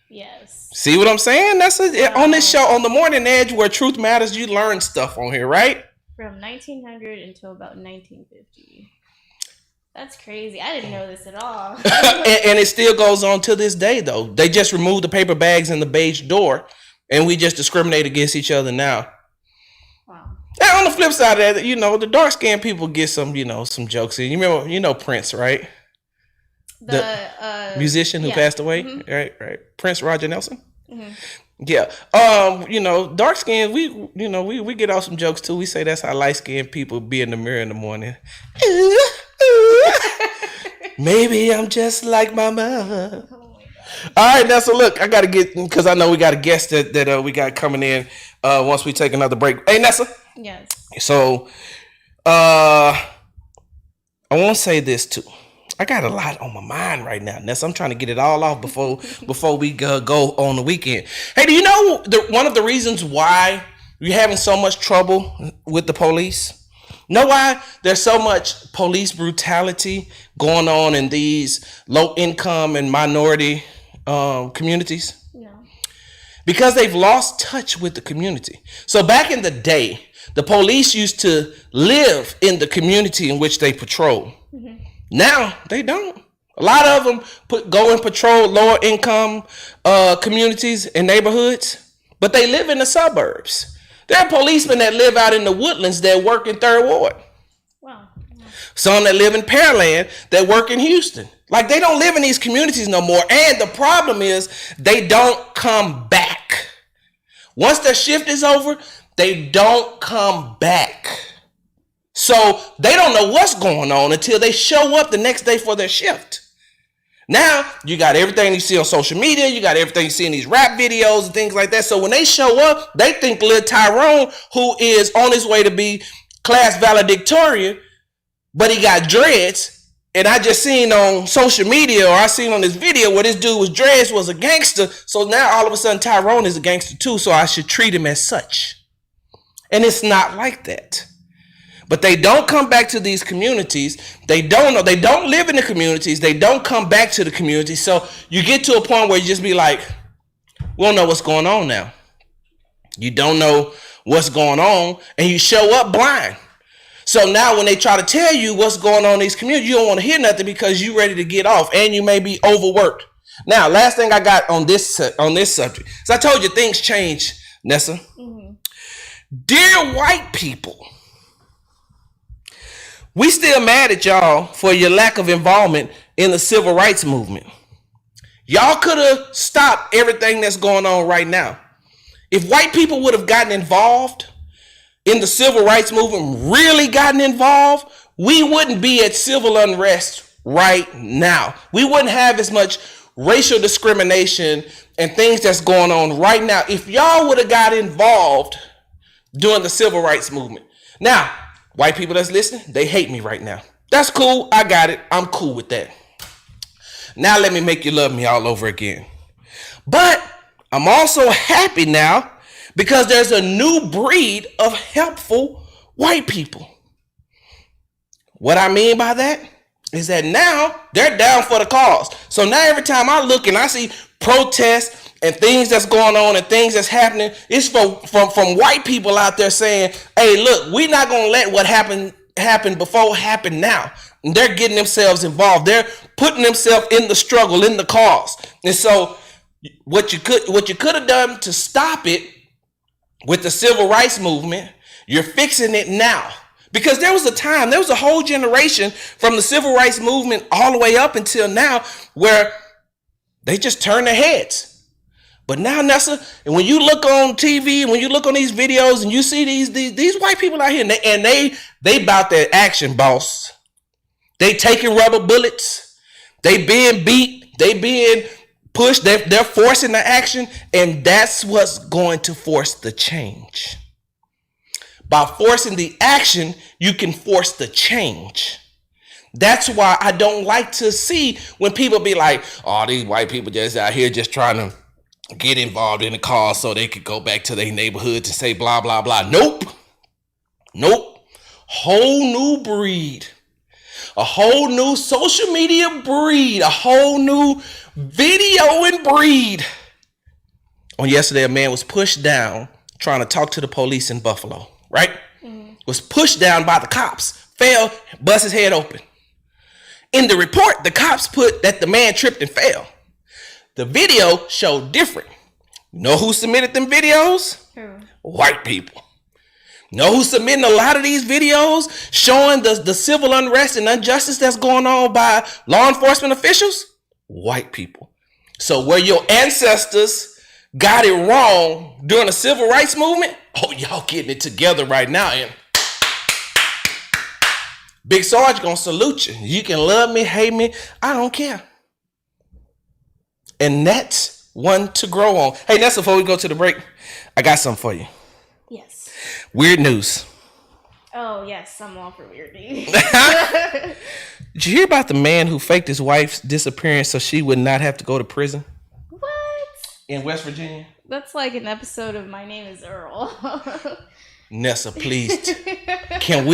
Yes. See what I'm saying? On this show, on the Morning Edge, where truth matters, you learn stuff on here, right? From 1900 until about 1950. That's crazy. I didn't know this at all. and it still goes on to this day, though. They just removed the paper bags and the beige door, and we just discriminate against each other now. Wow. Now, on the flip side of that, the dark-skinned people get some, some jokes in. You remember, Prince, right? The musician who passed away, mm-hmm. right? Prince Roger Nelson. Mm-hmm. Yeah. Dark skin, we get off some jokes too. We say that's how light skinned people be in the mirror in the morning. Maybe I'm just like my mother. Oh my God. All right, now so look, I gotta get, because I know we got a guest that we got coming in once we take another break. Hey, Nessa. Yes. So I won't say this too. I got a lot on my mind right now, Ness. I'm trying to get it all off before we go on the weekend. Hey, do you know one of the reasons why you're having so much trouble with the police? Know why there's so much police brutality going on in these low-income and minority communities? No. Because they've lost touch with the community. So back in the day, the police used to live in the community in which they patrol. Mm-hmm. Now they don't. A lot of them go and patrol lower income communities and neighborhoods, but they live in the suburbs. There are policemen that live out in the woodlands that work in 3rd Ward. Wow. Some that live in Pearland that work in Houston. Like, they don't live in these communities no more. And the problem is they don't come back. Once their shift is over, they don't come back. So they don't know what's going on until they show up the next day for their shift. Now, you got everything you see on social media. You got everything you see in these rap videos and things like that. So when they show up, they think little Tyrone, who is on his way to be class valedictorian, but he got dreads. And I just seen on social media, or I seen on this video where this dude was dreads, was a gangster. So now all of a sudden Tyrone is a gangster too. So I should treat him as such. And it's not like that. But they don't come back to these communities. They don't know. They don't live in the communities. They don't come back to the community. So you get to a point where you just be like, we don't know what's going on now. You don't know what's going on, and you show up blind. So now when they try to tell you what's going on in these communities, you don't want to hear nothing because you're ready to get off, and you may be overworked. Now, last thing I got on this subject. So I told you things change, Nessa. Mm-hmm. Dear white people, we still mad at y'all for your lack of involvement in the civil rights movement. Y'all could have stopped everything that's going on right now. If white people would have gotten involved in the civil rights movement, really gotten involved, we wouldn't be at civil unrest right now. We wouldn't have as much racial discrimination and things that's going on right now if y'all would have got involved during the civil rights movement. Now, white people that's listening, they hate me right now. That's cool. I got it. I'm cool with that. Now let me make you love me all over again. But I'm also happy now because there's a new breed of helpful white people. What I mean by that is that now they're down for the cause. So now every time I look and I see protests and things that's going on and things that's happening, it's from white people out there saying, hey, look, we're not going to let what happened before happen now. And they're getting themselves involved. They're putting themselves in the struggle, in the cause. And so what you could have done to stop it with the civil rights movement, you're fixing it now. Because there was a whole generation from the civil rights movement all the way up until now where they just turn their heads. But now, Nessa, and when you look on TV, when you look on these videos and you see these white people out here and they about their action, boss. They taking rubber bullets. They being beat. They being pushed. They're forcing the action. And that's what's going to force the change. By forcing the action, you can force the change. That's why I don't like to see when people be like, oh, these white people just out here just trying to get involved in the cause so they could go back to their neighborhood to say blah, blah, blah. Nope. Whole new breed. A whole new social media breed. A whole new videoing breed. On yesterday, a man was pushed down trying to talk to the police in Buffalo. Right? Was pushed down by the cops. Fell, bust his head open. In the report, the cops put that the man tripped and fell. The video showed different. You know who submitted them videos? Who? White people. Know who's submitting a lot of these videos showing the civil unrest and injustice that's going on by law enforcement officials? White people. So where your ancestors got it wrong during the civil rights movement, oh, y'all getting it together right now. And Big Sarge gonna salute you. You can love me, hate me, I don't care. And that's one to grow on. Hey, Nessa, before we go to the break, I got something for you. Yes. Weird news. Oh, yes, I'm all for weird news. Did you hear about the man who faked his wife's disappearance so she would not have to go to prison? What? In West Virginia? That's like an episode of My Name is Earl. Nessa, please. Have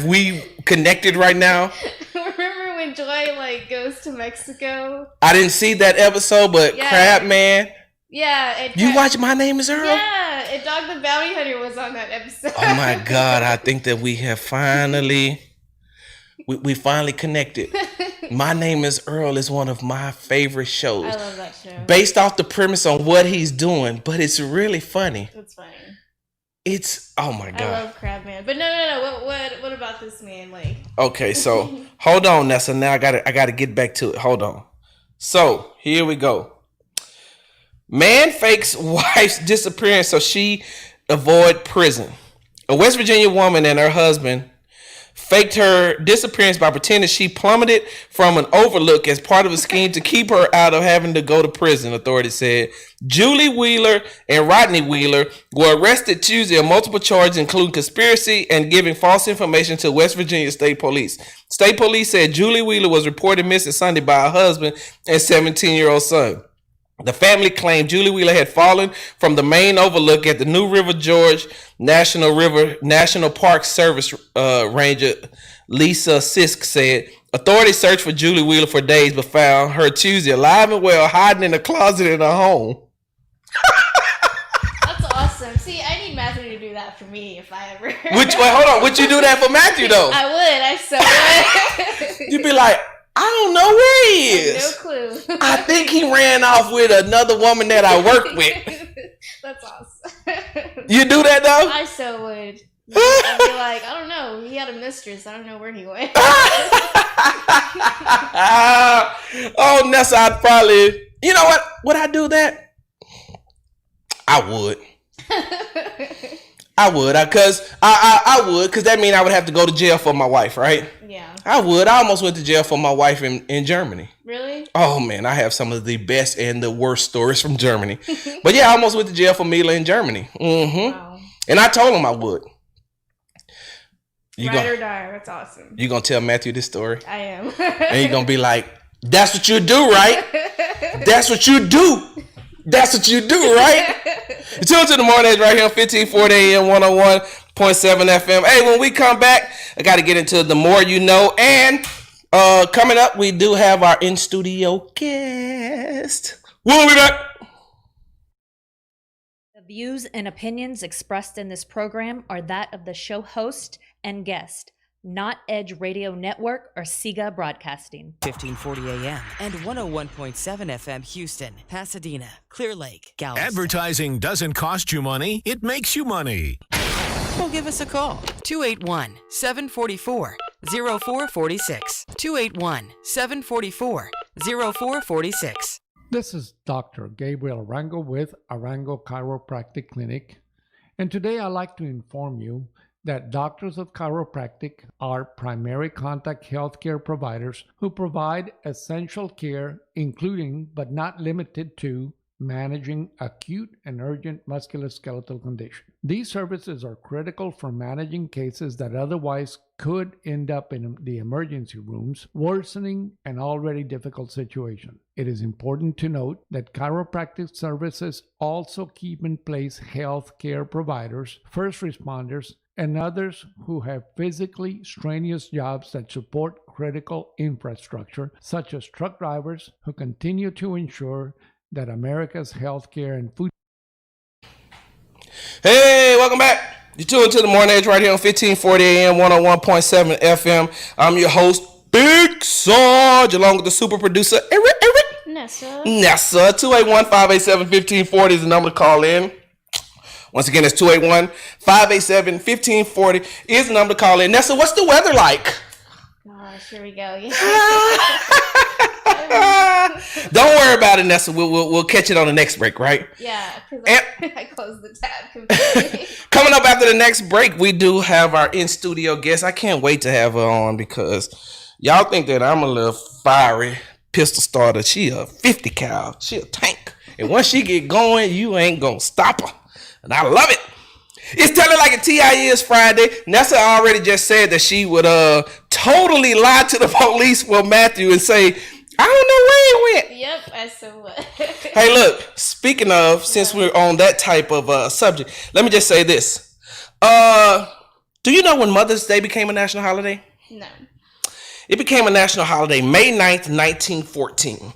we connected right now? Remember when Joy goes to Mexico? I didn't see that episode, but yeah. Crab Man. Yeah. You watch My Name is Earl? Yeah, and Dog the Bounty Hunter was on that episode. Oh my God, I think that we have finally connected. My Name is Earl is one of my favorite shows. I love that show. Based off the premise on what he's doing, but it's really funny. It's funny. It's, oh my God. I love Crabman. But no. What about this man? Okay, so hold on, Nessa. Now I gotta get back to it. Hold on. So here we go. Man fakes wife's disappearance so she avoid prison. A West Virginia woman and her husband faked her disappearance by pretending she plummeted from an overlook as part of a scheme to keep her out of having to go to prison, authorities said. Julie Wheeler and Rodney Wheeler were arrested Tuesday on multiple charges, including conspiracy and giving false information to West Virginia State Police. State Police said Julie Wheeler was reported missing Sunday by her husband and 17-year-old son. The family claimed Julie Wheeler had fallen from the main overlook at the New River Gorge National Park Service Ranger Lisa Sisk said. Authorities searched for Julie Wheeler for days but found her Tuesday alive and well, hiding in a closet in her home. That's awesome. See, I need Matthew to do that for me if I ever. Hold on. Would you do that for Matthew though? I would. I so would. You'd be like, I don't know where he is. No clue. I think he ran off with another woman that I work with. That's awesome. You do that though? I so would. I'd be like, I don't know. He had a mistress. I don't know where he went. Oh, Nessa, I'd probably. You know what? Would I do that? I would. I would, because that means I would have to go to jail for my wife, right? Yeah. I would. I almost went to jail for my wife in Germany. Really? Oh man, I have some of the best and the worst stories from Germany. But yeah, I almost went to jail for Mila in Germany. Mm-hmm. Wow. And I told him I would. Ride or die. That's awesome. You gonna tell Matthew this story? I am. And you're gonna be like, that's what you do, right? That's what you do. That's what you do, right? Tune to the morning right here on 1540 AM 101. FM. Hey, when we come back, I got to get into the more you know. And coming up, we do have our in-studio guest. We'll be back. The views and opinions expressed in this program are that of the show host and guest, not Edge Radio Network or Sega Broadcasting. 1540 AM and 101.7 FM Houston, Pasadena, Clear Lake, Galveston. Advertising doesn't cost you money, it makes you money. Well, give us a call. 281-744-0446. 281-744-0446. This is Dr. Gabriel Arango with Arango Chiropractic Clinic, and today I'd like to inform you that doctors of chiropractic are primary contact healthcare providers who provide essential care, including but not limited to managing acute and urgent musculoskeletal conditions. These services are critical for managing cases that otherwise could end up in the emergency rooms, worsening an already difficult situation. It is important to note that chiropractic services also keep in place health care providers, first responders, and others who have physically strenuous jobs that support critical infrastructure, such as truck drivers who continue to ensure that America's healthcare and food. Hey, welcome back. You're tuned to the Morning Edge right here on 1540 AM, 101.7 FM. I'm your host, Big Sarge, along with the super producer, Eric. Nessa. 281-587-1540 is the number to call in. Once again, it's 281-587-1540 is the number to call in. Nessa, what's the weather like? Gosh, here we go. Don't worry about it, Nessa. We'll catch it on the next break, right? Yeah, because I closed the tab completely. Coming up after the next break, we do have our in-studio guest. I can't wait to have her on because y'all think that I'm a little fiery pistol starter. She a 50 cal. She a tank. And once she get going, you ain't gonna stop her. And I love it. It's Tell It Like a T.I. is Friday. Nessa already just said that she would totally lie to the police for Matthew and say, I don't know where he went. Yep, I so would. Hey, look, speaking of, since we're on that type of subject, let me just say this. Do you know when Mother's Day became a national holiday? No. It became a national holiday May 9th, 1914.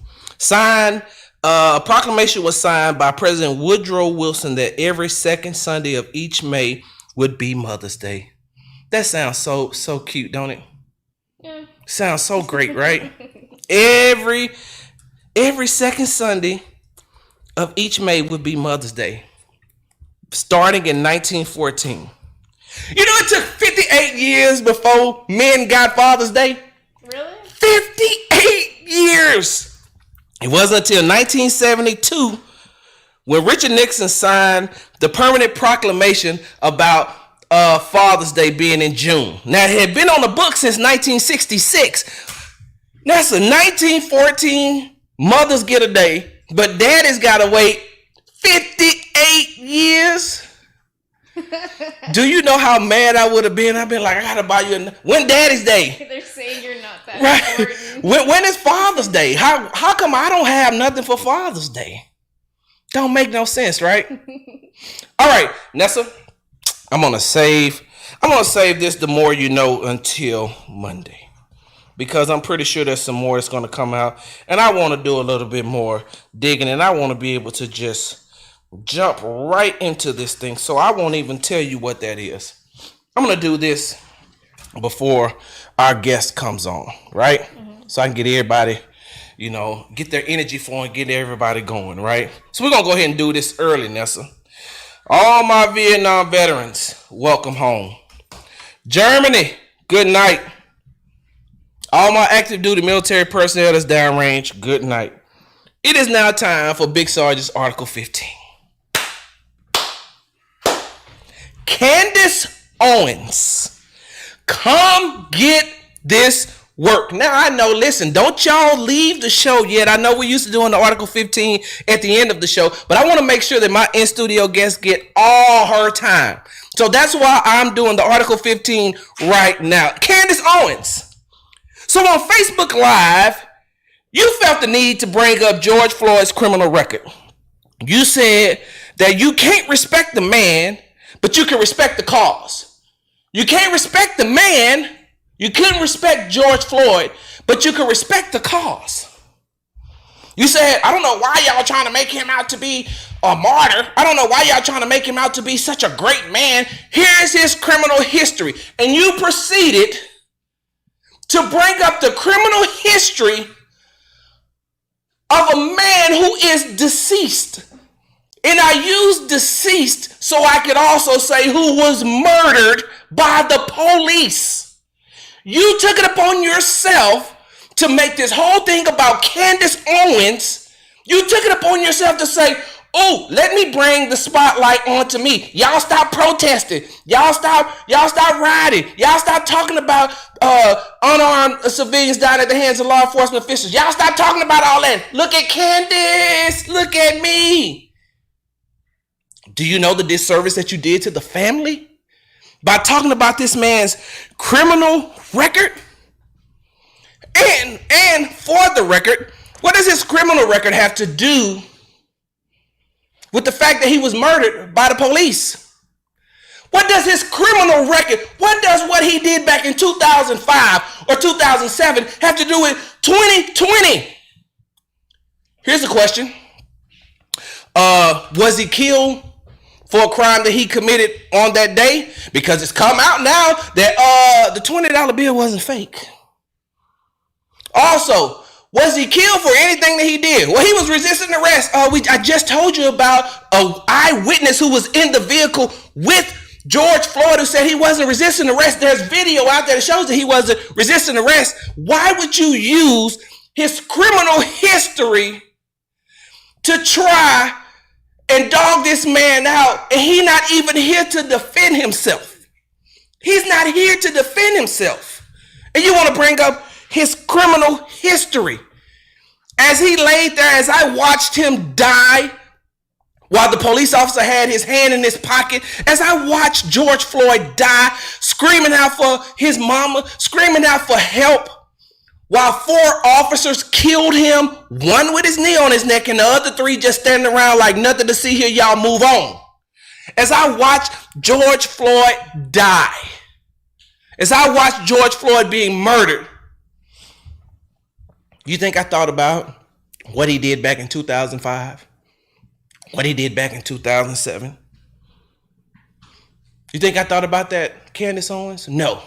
A proclamation was signed by President Woodrow Wilson that every second Sunday of each May would be Mother's Day. That sounds so cute, don't it? Yeah. Sounds so great, right? Every second Sunday of each May would be Mother's Day, starting in 1914. You know, it took 58 years before men got Father's Day. Really? 58 years. It wasn't until 1972 when Richard Nixon signed the permanent proclamation about Father's Day being in June. Now, it had been on the books since 1966. That's a 1914 mothers get a day, but daddy's got to wait 58 years. Do you know how mad I would have been? I've been like, I got to buy you when Daddy's Day? They're saying you're not that right? important. When is Father's Day? How come I don't have nothing for Father's Day? Don't make no sense, right? All right, Nessa, I'm gonna save this the more you know until Monday, because I'm pretty sure there's some more that's gonna come out, and I want to do a little bit more digging, and I want to be able to just jump right into this thing, so I won't even tell you what that is. I'm gonna do this before our guest comes on, right? Mm-hmm. So I can get everybody, get their energy flowing, get everybody going, right? So we're gonna go ahead and do this early, Nessa. All my Vietnam veterans, welcome home. Germany, good night. All my active duty military personnel that's downrange, good night. It is now time for Big Sarge's Article 15. Candace Owens, come get this work. Now, I know, listen, don't y'all leave the show yet. I know we're used to doing the Article 15 at the end of the show, but I want to make sure that my in-studio guests get all her time. So that's why I'm doing the Article 15 right now. Candace Owens. So on Facebook Live, you felt the need to bring up George Floyd's criminal record. You said that you can't respect the man, but you can respect the cause. You can't respect the man. You couldn't respect George Floyd, but you can respect the cause. You said, I don't know why y'all trying to make him out to be a martyr. I don't know why y'all trying to make him out to be such a great man. Here's his criminal history. And you proceeded to bring up the criminal history of a man who is deceased. And I used deceased so I could also say who was murdered by the police. You took it upon yourself to make this whole thing about Candace Owens. You took it upon yourself to say, oh, let me bring the spotlight onto me. Y'all stop protesting. Y'all stop rioting. Y'all stop talking about unarmed civilians dying at the hands of law enforcement officials. Y'all stop talking about all that. Look at Candace. Look at me. Do you know the disservice that you did to the family by talking about this man's criminal record? And for the record, what does his criminal record have to do with the fact that he was murdered by the police? What does his criminal record, what does what he did back in 2005 or 2007 have to do with 2020? Here's the question. Was he killed for a crime that he committed on that day? Because it's come out now that the $20 bill wasn't fake. Also, was he killed for anything that he did? Well, he was resisting arrest. I just told you about an eyewitness who was in the vehicle with George Floyd who said he wasn't resisting arrest. There's video out there that shows that he wasn't resisting arrest. Why would you use his criminal history to try and dog this man out? And he's not even here to defend himself. He's not here to defend himself. And you want to bring up his criminal history. As he laid there, as I watched him die, while the police officer had his hand in his pocket, as I watched George Floyd die, screaming out for his mama, screaming out for help, while 4 officers killed him, one with his knee on his neck and the other 3 just standing around like nothing to see here, y'all move on. As I watched George Floyd die, as I watched George Floyd being murdered, you think I thought about what he did back in 2005? What he did back in 2007? You think I thought about that, Candace Owens? No.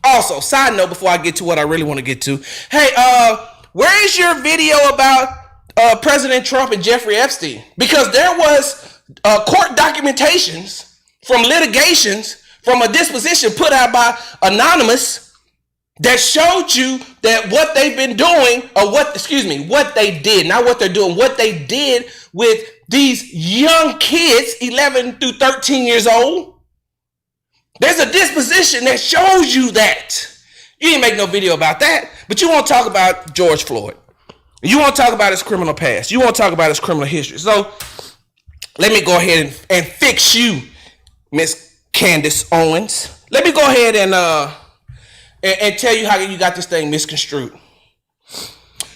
Also, side note before I get to what I really want to get to. Hey, where is your video about President Trump and Jeffrey Epstein? Because there was court documentations from litigations from a disposition put out by Anonymous that showed you that what they've been doing, or what they did, not what they're doing, what they did with these young kids, 11 through 13 years old. There's a disposition that shows you that. You didn't make no video about that, but you want to talk about George Floyd. You want to talk about his criminal past. You want to talk about his criminal history. So let me go ahead and fix you, Miss Candace Owens. Let me go ahead and tell you how you got this thing misconstrued.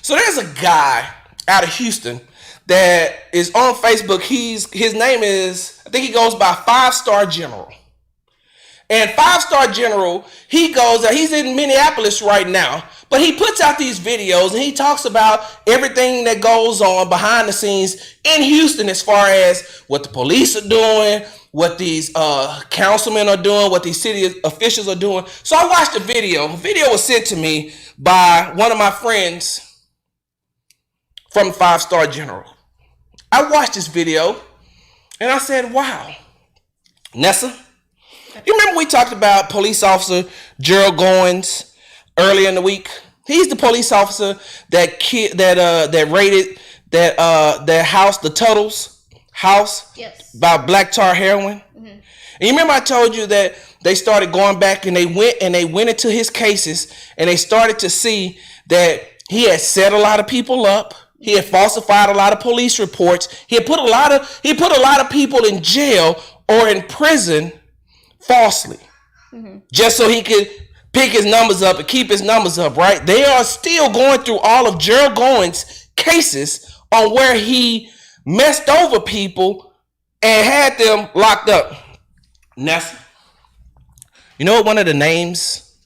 So there's a guy out of Houston that is on Facebook. His name is, I think he goes by 5-Star General. And 5-Star General, he's in Minneapolis right now, but he puts out these videos and he talks about everything that goes on behind the scenes in Houston as far as what the police are doing, what these councilmen are doing, what these city officials are doing. So I watched the video. The video was sent to me by one of my friends from 5-Star General. I watched this video and I said, wow, Nessa, you remember we talked about police officer Gerald Goins earlier in the week? He's the police officer that raided that house, the Tuttle's house, yes, by black tar heroin. Mm-hmm. And you remember I told you that they started going back and they went into his cases and they started to see that he had set a lot of people up. He had falsified a lot of police reports. He put a lot of people in jail or in prison falsely, just so he could pick his numbers up and keep his numbers up, right? They are still going through all of Gerald Goins' cases on where he messed over people and had them locked up. Nessa, You know what one of the names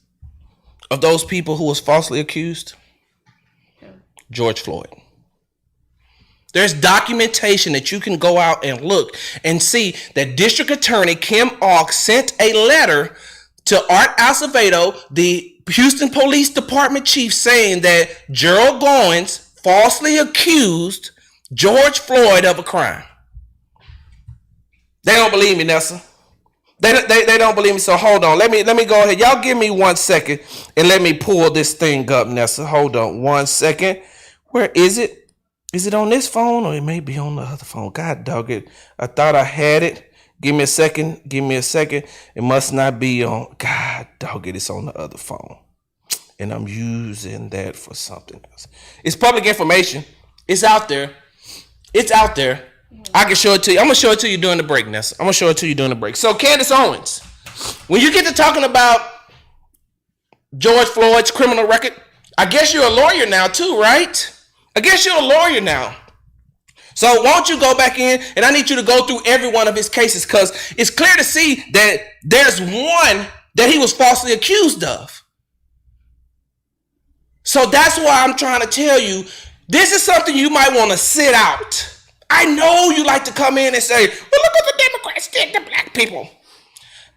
of those people who was falsely accused? George Floyd. There's documentation that you can go out and look and see that District Attorney Kim Auk sent a letter to Art Acevedo, the Houston Police Department chief, saying that Gerald Goins falsely accused George Floyd of a crime. They don't believe me, Nessa. They don't believe me, so hold on. Let me go ahead. Y'all give me 1 second and let me pull this thing up, Nessa. Hold on 1 second. Where is it? Is it on this phone or it may be on the other phone? God dog it. I thought I had it. Give me a second. It must not be on. God dog it. It's on the other phone. And I'm using that for something else. It's public information. It's out there. I can show it to you. I'm going to show it to you during the break, Nessa. So, Candace Owens, when you get to talking about George Floyd's criminal record, I guess you're a lawyer now too, right? So won't you go back in, and I need you to go through every one of his cases, because it's clear to see that there's one that he was falsely accused of. So that's why I'm trying to tell you, this is something you might want to sit out. I know you like to come in and say, well, look what the Democrats did to black people.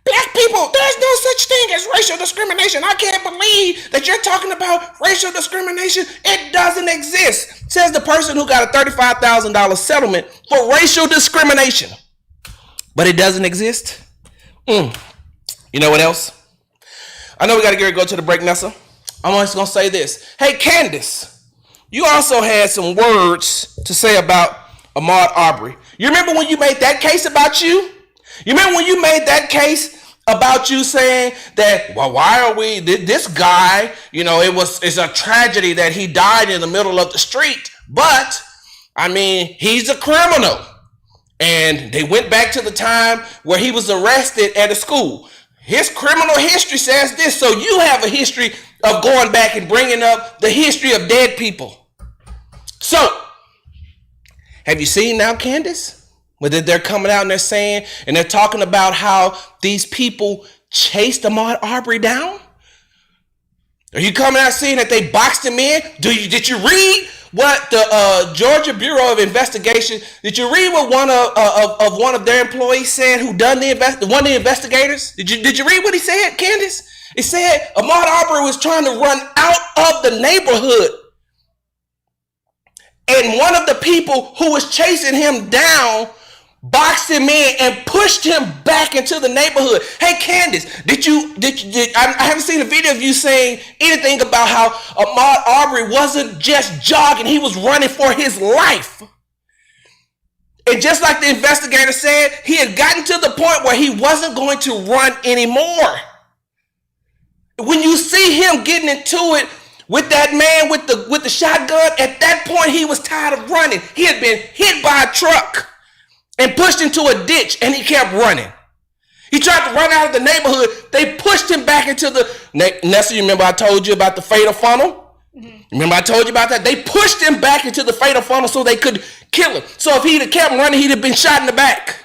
Black people, there's no such thing as racial discrimination. I can't believe that you're talking about racial discrimination. It doesn't exist, says the person who got a $35,000 settlement for racial discrimination. But it doesn't exist. You know what else? I know we got to go to the break, Nessa. I'm just going to say this. Hey, Candace, you also had some words to say about Ahmaud Arbery. You remember when you made that case about you? You remember when you made that case about you saying that, well, why are we, this guy, it's a tragedy that he died in the middle of the street, but, I mean, he's a criminal. And they went back to the time where he was arrested at a school. His criminal history says this, so you have a history of going back and bringing up the history of dead people. So, have you seen now, Candace? Whether they're coming out and they're saying, and they're talking about how these people chased Ahmaud Arbery down? Are you coming out seeing that they boxed him in? Did you read what the Georgia Bureau of Investigation, did you read what one of their employees said who done one of the investigators? Did you read what he said, Candace? It said Ahmaud Arbery was trying to run out of the neighborhood. And one of the people who was chasing him down boxed him in and pushed him back into the neighborhood. Hey, Candace, I haven't seen a video of you saying anything about how Ahmaud Arbery wasn't just jogging, he was running for his life. And just like the investigator said, he had gotten to the point where he wasn't going to run anymore. When you see him getting into it with that man with the shotgun, at that point he was tired of running. He had been hit by a truck and pushed into a ditch, and he kept running. He tried to run out of the neighborhood. They pushed him back into the... Nessa, you remember I told you about the fatal funnel? Mm-hmm. Remember I told you about that? They pushed him back into the fatal funnel so they could kill him. So if he'd have kept running, he'd have been shot in the back.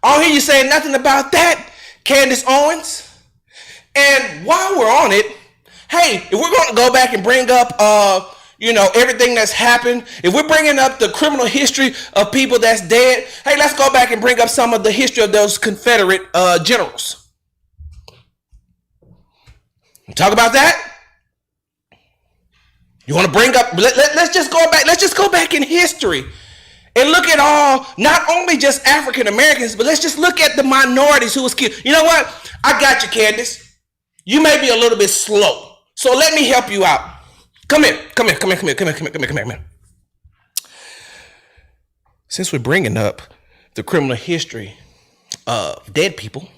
I don't hear you saying nothing about that, Candace Owens. And while we're on it, hey, if we're going to go back and bring up... everything that's happened, if we're bringing up the criminal history of people that's dead, hey, let's go back and bring up some of the history of those Confederate generals. Talk about that? You want to bring up, let's just go back in history and look at all, not only just African Americans, but let's just look at the minorities who was killed. You know what? I got you, Candace. You may be a little bit slow, so let me help you out. Come here. Since we're bringing up the criminal history of dead people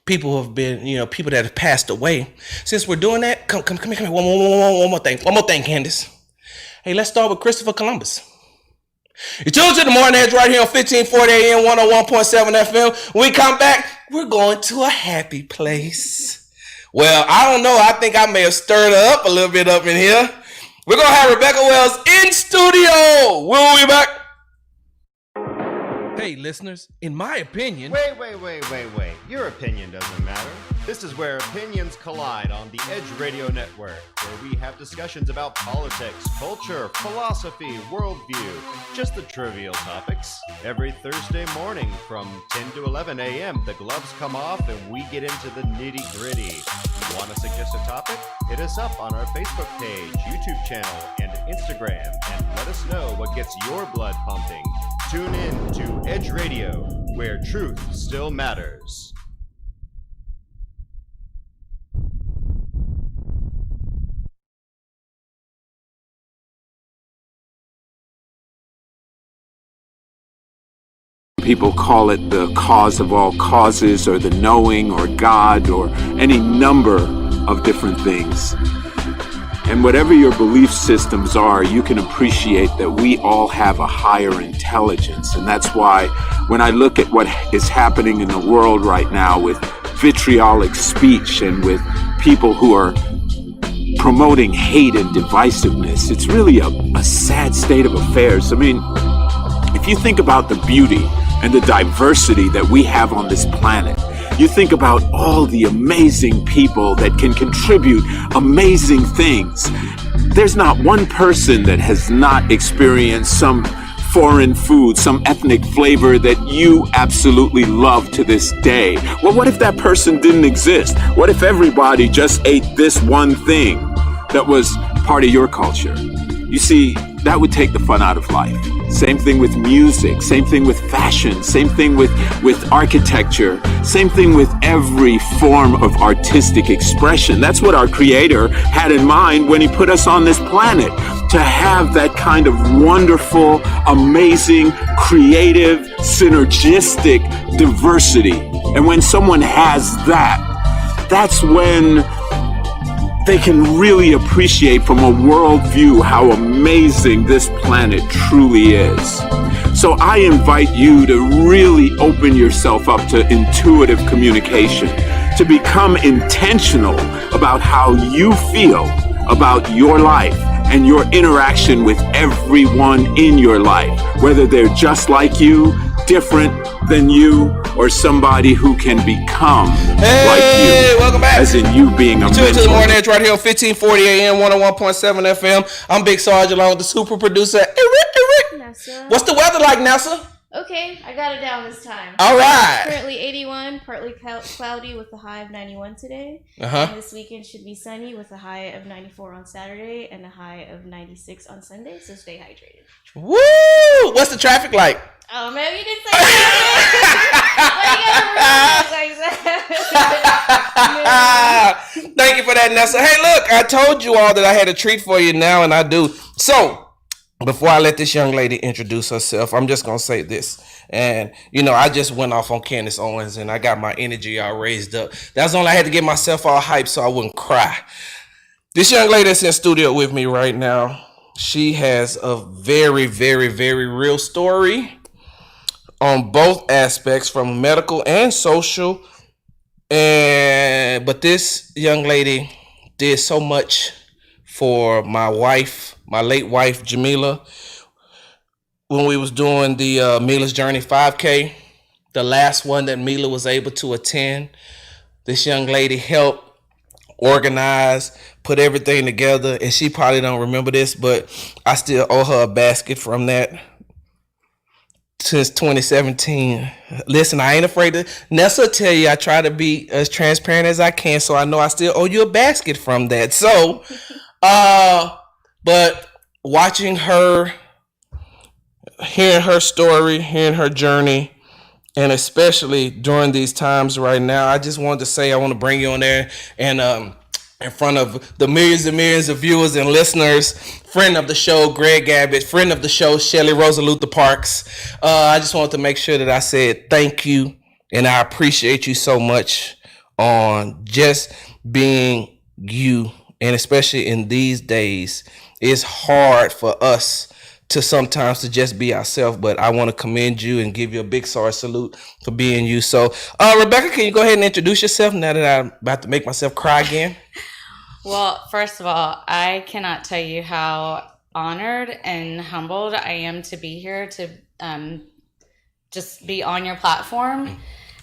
who have been, people that have passed away, since we're doing that, come here. One more thing, Candace. Hey, let's start with Christopher Columbus. You tuned to the Morning Edge right here on 1540 AM 101.7 FM. When we come back, we're going to a happy place. Well, I don't know. I think I may have stirred her up a little bit up in here. We're going to have Rebecca Wells in studio. We'll be back. Hey, listeners, in my opinion... Wait. Your opinion doesn't matter. This is where opinions collide on the Edge Radio Network, where we have discussions about politics, culture, philosophy, worldview, just the trivial topics. Every Thursday morning from 10 to 11 a.m., the gloves come off and we get into the nitty-gritty. Want to suggest a topic? Hit us up on our Facebook page, YouTube channel, and Instagram, and let us know what gets your blood pumping. Tune in to Edge Radio, where truth still matters. People call it the cause of all causes, or the knowing, or God, or any number of different things. And whatever your belief systems are, you can appreciate that we all have a higher intelligence. And that's why when I look at what is happening in the world right now with vitriolic speech and with people who are promoting hate and divisiveness, it's really a sad state of affairs. I mean, if you think about the beauty and the diversity that we have on this planet, you think about all the amazing people that can contribute amazing things. There's not one person that has not experienced some foreign food, some ethnic flavor that you absolutely love to this day. Well, what if that person didn't exist? What if everybody just ate this one thing that was part of your culture? You see, that would take the fun out of life. Same thing with music, same thing with fashion, same thing with architecture, same thing with every form of artistic expression. That's what our Creator had in mind when He put us on this planet, to have that kind of wonderful, amazing, creative, synergistic diversity. And when someone has that, that's when they can really appreciate from a worldview how amazing this planet truly is. So I invite you to really open yourself up to intuitive communication, to become intentional about how you feel about your life and your interaction with everyone in your life, whether they're just like you, different than you, or somebody who can become like you. Welcome back. As in you being a mentor. To the Morning Edge right here on 1540 AM, 101.7 FM. I'm Big Sarge along with the super producer, NASA. What's the weather like, NASA? Okay, I got it down this time. All right. Currently 81, partly cloudy with a high of 91 today. Uh-huh. And this weekend should be sunny with a high of 94 on Saturday and a high of 96 on Sunday, so stay hydrated. Woo! What's the traffic like? Oh, man, you didn't say that. Thank you for that, Nessa. Hey, look, I told you all that I had a treat for you now, and I do. So, before I let this young lady introduce herself, I'm just going to say this. And, you know, I just went off on Candace Owens, and I got my energy all raised up. That's only I had to get myself all hyped so I wouldn't cry. This young lady that's in studio with me right now, she has a very, very, very real story on both aspects, from medical and social. But this young lady did so much for my wife, my late wife, Jamila, when we was doing the Mila's Journey 5K, the last one that Mila was able to attend. This young lady helped organize, put everything together, and she probably don't remember this, but I still owe her a basket from that. Since 2017. Listen, I ain't afraid to. Nessa tell you I try to be as transparent as I can, so I know I still owe you a basket from that. So, but watching her, hearing her story, hearing her journey, and especially during these times right now, I just wanted to say I want to bring you on there and in front of the millions and millions of viewers and listeners, friend of the show, Greg Abbott, friend of the show, Shelly Rosalutha Parks. I just wanted to make sure that I said thank you, and I appreciate you so much on just being you. And especially in these days, it's hard for us to sometimes to just be ourselves, but I want to commend you and give you a big Sarge salute for being you. So, Rebecca, can you go ahead and introduce yourself now that I'm about to make myself cry again? Well, first of all, I cannot tell you how honored and humbled I am to be here to just be on your platform.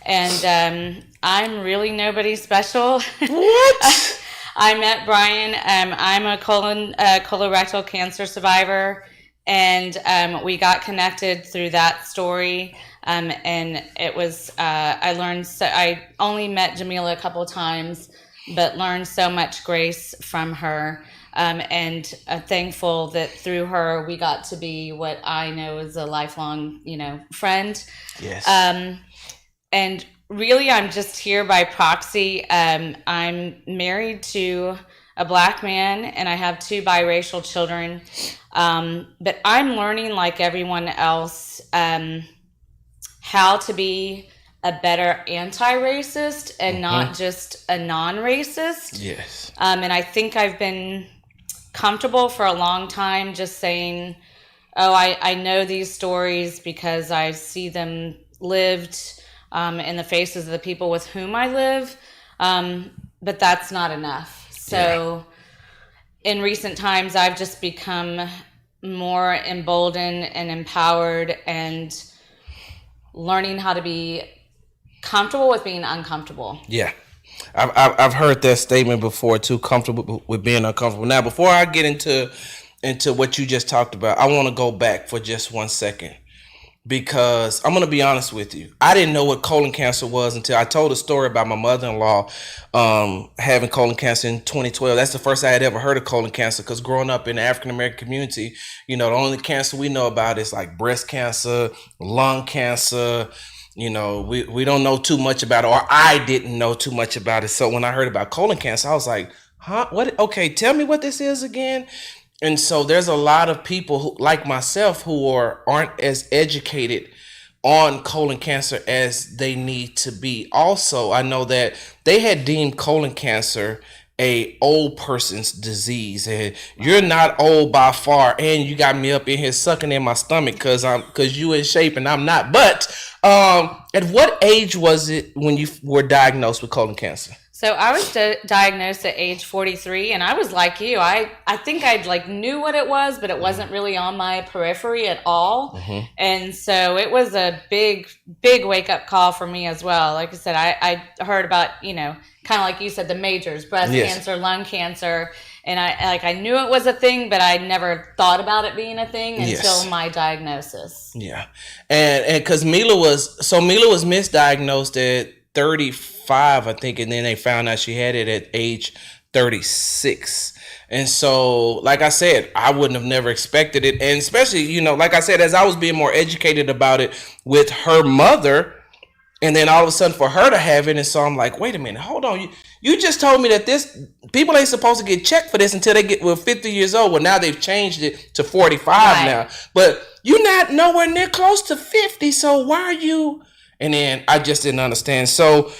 And I'm really nobody special. What? I met Brian. I'm a colorectal cancer survivor, and we got connected through that story. And it was I only met Jamila a couple of times, but learned so much grace from her. And thankful that through her we got to be what I know is a lifelong, friend. Yes. And really, I'm just here by proxy. I'm married to a Black man, and I have 2 biracial children. But I'm learning, like everyone else, how to be a better anti-racist and not just a non-racist. Yes. And I think I've been comfortable for a long time just saying, oh, I know these stories because I see them lived in the faces of the people with whom I live, but that's not enough. So in recent times, I've just become more emboldened and empowered and learning how to be comfortable with being uncomfortable. Yeah. I've heard that statement before too, comfortable with being uncomfortable. Now, before I get into what you just talked about, I want to go back for just 1 second. Because I'm going to be honest with you. I didn't know what colon cancer was until I told a story about my mother-in-law having colon cancer in 2012. That's the first I had ever heard of colon cancer, because growing up in the African-American community, the only cancer we know about is like breast cancer, lung cancer. We don't know too much about it, or I didn't know too much about it. So when I heard about colon cancer, I was like, huh? What? Okay, tell me what this is again. And so there's a lot of people who, like myself, who aren't as educated on colon cancer as they need to be. Also, I know that they had deemed colon cancer a old person's disease, and you're not old by far, and you got me up in here sucking in my stomach because you in shape and I'm not. But at what age was it when you were diagnosed with colon cancer? So I was diagnosed at age 43, and I was like you. I think I knew what it was, but it wasn't really on my periphery at all. And so it was a big wake up call for me as well. Like I said, I heard about, kind of like you said, the majors, breast cancer, lung cancer. And I knew it was a thing, but I never thought about it being a thing until my diagnosis. Yeah. And because Mila was misdiagnosed at 35, I think, and then they found out she had it at age 36. And so, like I said, I wouldn't have never expected it. And especially, like I said, as I was being more educated about it with her mother, and then all of a sudden for her to have it. And so I'm like, wait a minute, hold on. You just told me that people ain't supposed to get checked for this until they get 50 years old. Well, now they've changed it to 45 now. But you're not nowhere near close to 50. So why are you? And then I just didn't understand. So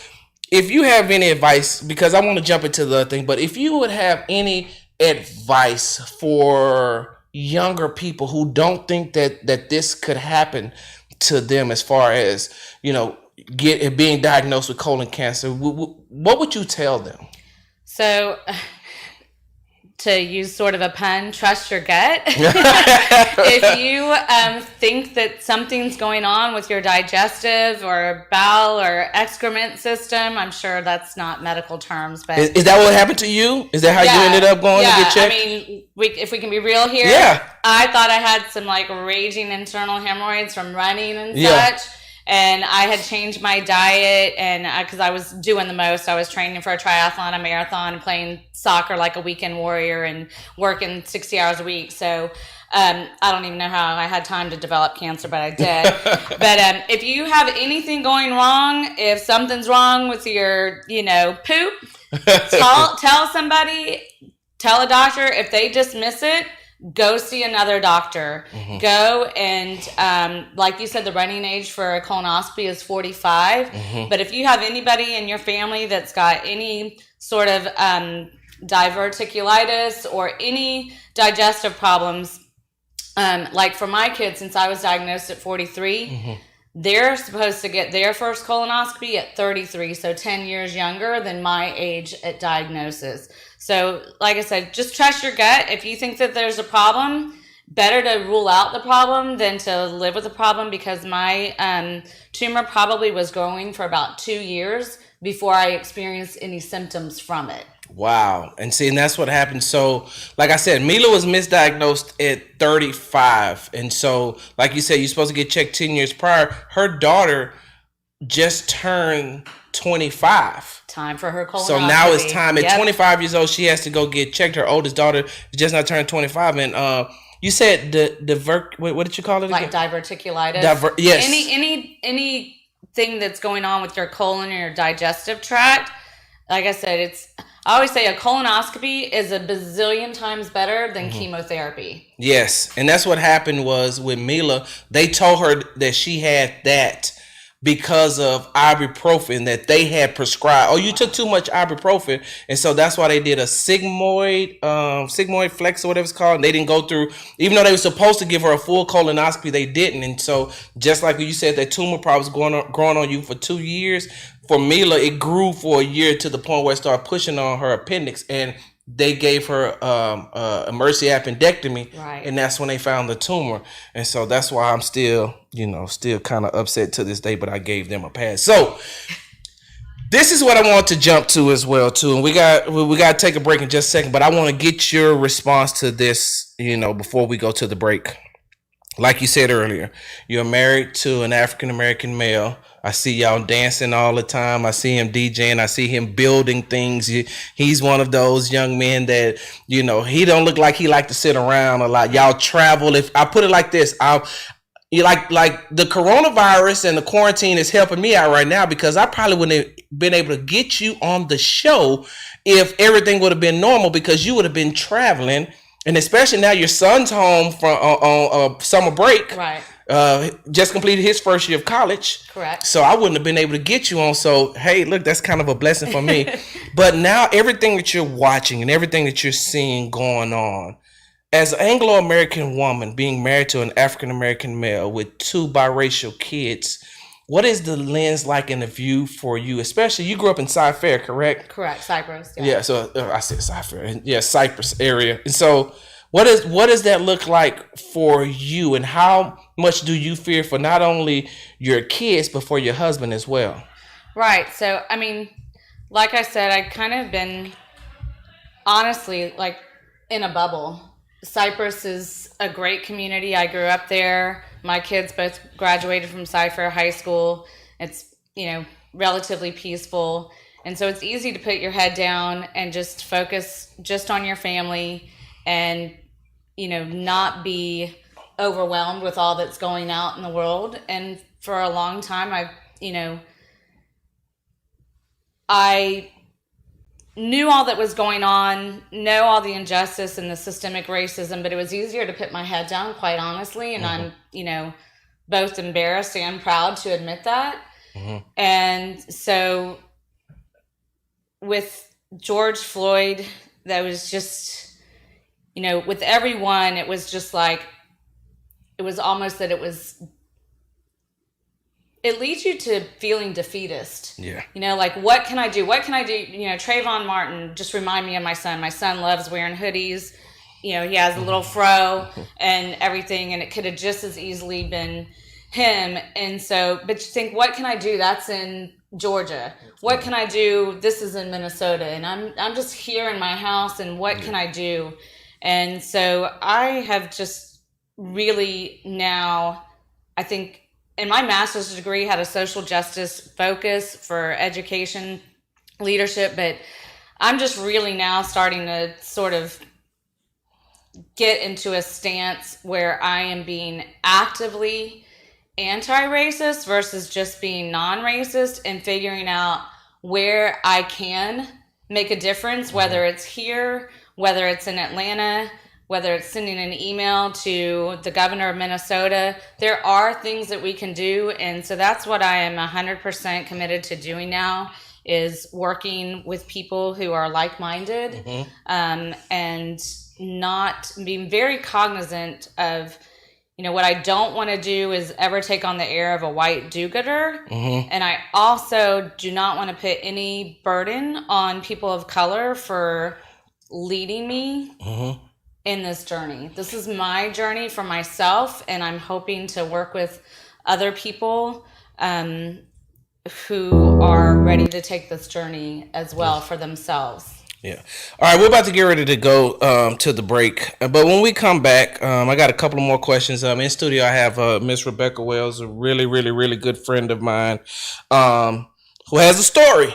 if you have any advice, because I want to jump into the other thing, but if you would have any advice for younger people who don't think that this could happen to them, as far as, being diagnosed with colon cancer, what would you tell them? So, to use sort of a pun, trust your gut. If you think that something's going on with your digestive or bowel or excrement system, I'm sure that's not medical terms, but is that what happened to you? Is that how you ended up going to get checked? I mean, if we can be real here, I thought I had some raging internal hemorrhoids from running and such. And I had changed my diet, and because I was doing the most, I was training for a triathlon, a marathon, and playing soccer like a weekend warrior and working 60 hours a week. So I don't even know how I had time to develop cancer, but I did. But if you have anything going wrong, if something's wrong with your, poop, tell somebody, tell a doctor. If they dismiss it, go see another doctor. Go and, like you said, the running age for a colonoscopy is 45. But if you have anybody in your family that's got any sort of diverticulitis or any digestive problems, like for my kids, since I was diagnosed at 43, they're supposed to get their first colonoscopy at 33, so 10 years younger than my age at diagnosis. So, like I said, just trust your gut. If you think that there's a problem, better to rule out the problem than to live with the problem, because my tumor probably was growing for about 2 years before I experienced any symptoms from it. Wow. And see, and that's what happened. So, like I said, Mila was misdiagnosed at 35. And so, like you said, you're supposed to get checked 10 years prior. Her daughter just turned 25. Time for her colonoscopy. So now it's time. At 25 years old, she has to go get checked. Her oldest daughter just not turned 25. And you said what did you call it again? Like diverticulitis. Yes. Anything that's going on with your colon or your digestive tract. Like I said, I always say a colonoscopy is a bazillion times better than chemotherapy. Yes. And that's what happened was with Mila. They told her that she had that because of ibuprofen that they had prescribed. Oh, you took too much ibuprofen. And so that's why they did a sigmoid flex or whatever it's called. And they didn't go through, even though they were supposed to give her a full colonoscopy, they didn't. And so just like you said, that tumor probably was growing on you for 2 years. For Mila, it grew for a year to the point where it started pushing on her appendix, and they gave her a mercy appendectomy, right. And that's when they found the tumor. And so that's why I'm still kind of upset to this day, but I gave them a pass. So this is what I want to jump to as well too, and we got to take a break in just a second, but I want to get your response to this, before we go to the break. Like you said earlier, you're married to an African American male. I see y'all dancing all the time. I see him DJing. I see him building things. He's one of those young men that, he don't look like he like to sit around a lot. Y'all travel. If I put it like this, you like the coronavirus and the quarantine is helping me out right now, because I probably wouldn't have been able to get you on the show if everything would have been normal, because you would have been traveling. And especially now your son's home from on summer break. Right. Just completed his first year of college. Correct. So I wouldn't have been able to get you on. So, hey, look, that's kind of a blessing for me. But now everything that you're watching and everything that you're seeing going on, as an Anglo-American woman being married to an African-American male with 2 biracial kids, what is the lens like in the view for you? Especially, you grew up in Cy-Fair, correct? Correct, Cyprus. Yeah, so I said Cy-Fair. Yeah, Cyprus area. And so what does that look like for you, and how much do you fear for not only your kids, but for your husband as well? Right. So, I mean, like I said, I kind of been, honestly, like in a bubble. Cyprus is a great community. I grew up there. My kids both graduated from Cy-Fair High School. It's, relatively peaceful. And so it's easy to put your head down and just focus just on your family and, not be overwhelmed with all that's going out in the world. And for a long time, I knew all that was going on, know all the injustice and the systemic racism, but it was easier to put my head down, quite honestly. And I'm, both embarrassed and proud to admit that. And so with George Floyd, that was just, with everyone, it was just like, it was almost that it leads you to feeling defeatist. Yeah. Like, what can I do? What can I do? Trayvon Martin, just remind me of my son. My son loves wearing hoodies. He has a little fro and everything, and it could have just as easily been him. And so, but you think, what can I do? That's in Georgia. What can I do? This is in Minnesota, and I'm just here in my house, and what can I do? And so I have just really now, I think, in my master's degree, had a social justice focus for education leadership, but I'm just really now starting to sort of get into a stance where I am being actively anti-racist versus just being non-racist, and figuring out where I can make a difference, whether it's here, whether it's in Atlanta, whether it's sending an email to the governor of Minnesota. There are things that we can do. And so that's what I am 100% committed to doing now, is working with people who are like-minded, and not being very cognizant of, what I don't want to do is ever take on the air of a white do-gooder. And I also do not want to put any burden on people of color for leading me in this journey. This is my journey for myself, and I'm hoping to work with other people who are ready to take this journey as well for themselves. Yeah. All right, we're about to get ready to go to the break. But when we come back, I got a couple of more questions. In studio, I have Miss Rebecca Wells, a really, really, really good friend of mine who has a story.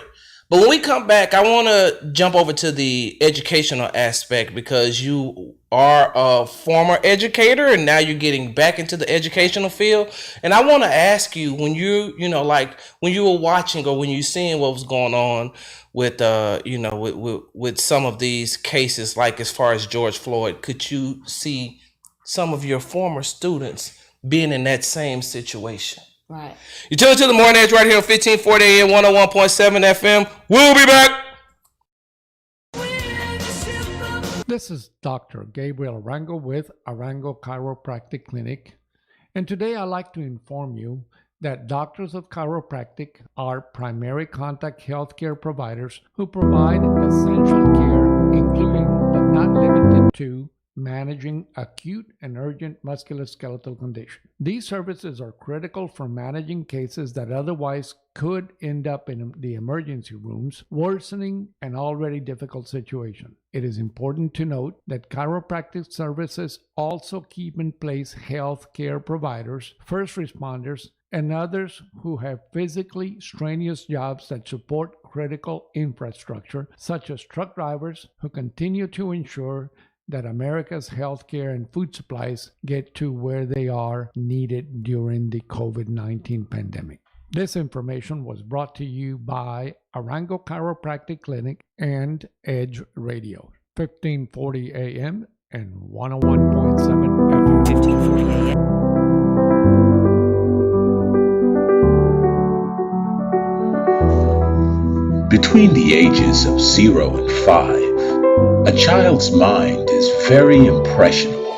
But when we come back, I want to jump over to the educational aspect because you are a former educator and now you're getting back into the educational field. And I want to ask you, when when you were watching or when you seeing what was going on with with some of these cases, like as far as George Floyd, could you see some of your former students being in that same situation? Right. You tune to the Morning Edge right here on 1540 AM 101.7 FM. We'll be back. This is Dr. Gabriel Arango with Arango Chiropractic Clinic. And today I'd like to inform you that doctors of chiropractic are primary contact healthcare providers who provide essential care, including but not limited to managing acute and urgent musculoskeletal condition. These services are critical for managing cases that otherwise could end up in the emergency rooms, worsening an already difficult situation. It is important to note that chiropractic services also keep in place health care providers, first responders, and others who have physically strenuous jobs that support critical infrastructure, such as truck drivers who continue to ensure that America's healthcare and food supplies get to where they are needed during the COVID-19 pandemic. This information was brought to you by Arango Chiropractic Clinic and Edge Radio, 1540 AM and 101.7 FM. 1540 AM. Between the ages of 0 and 5, a child's mind is very impressionable.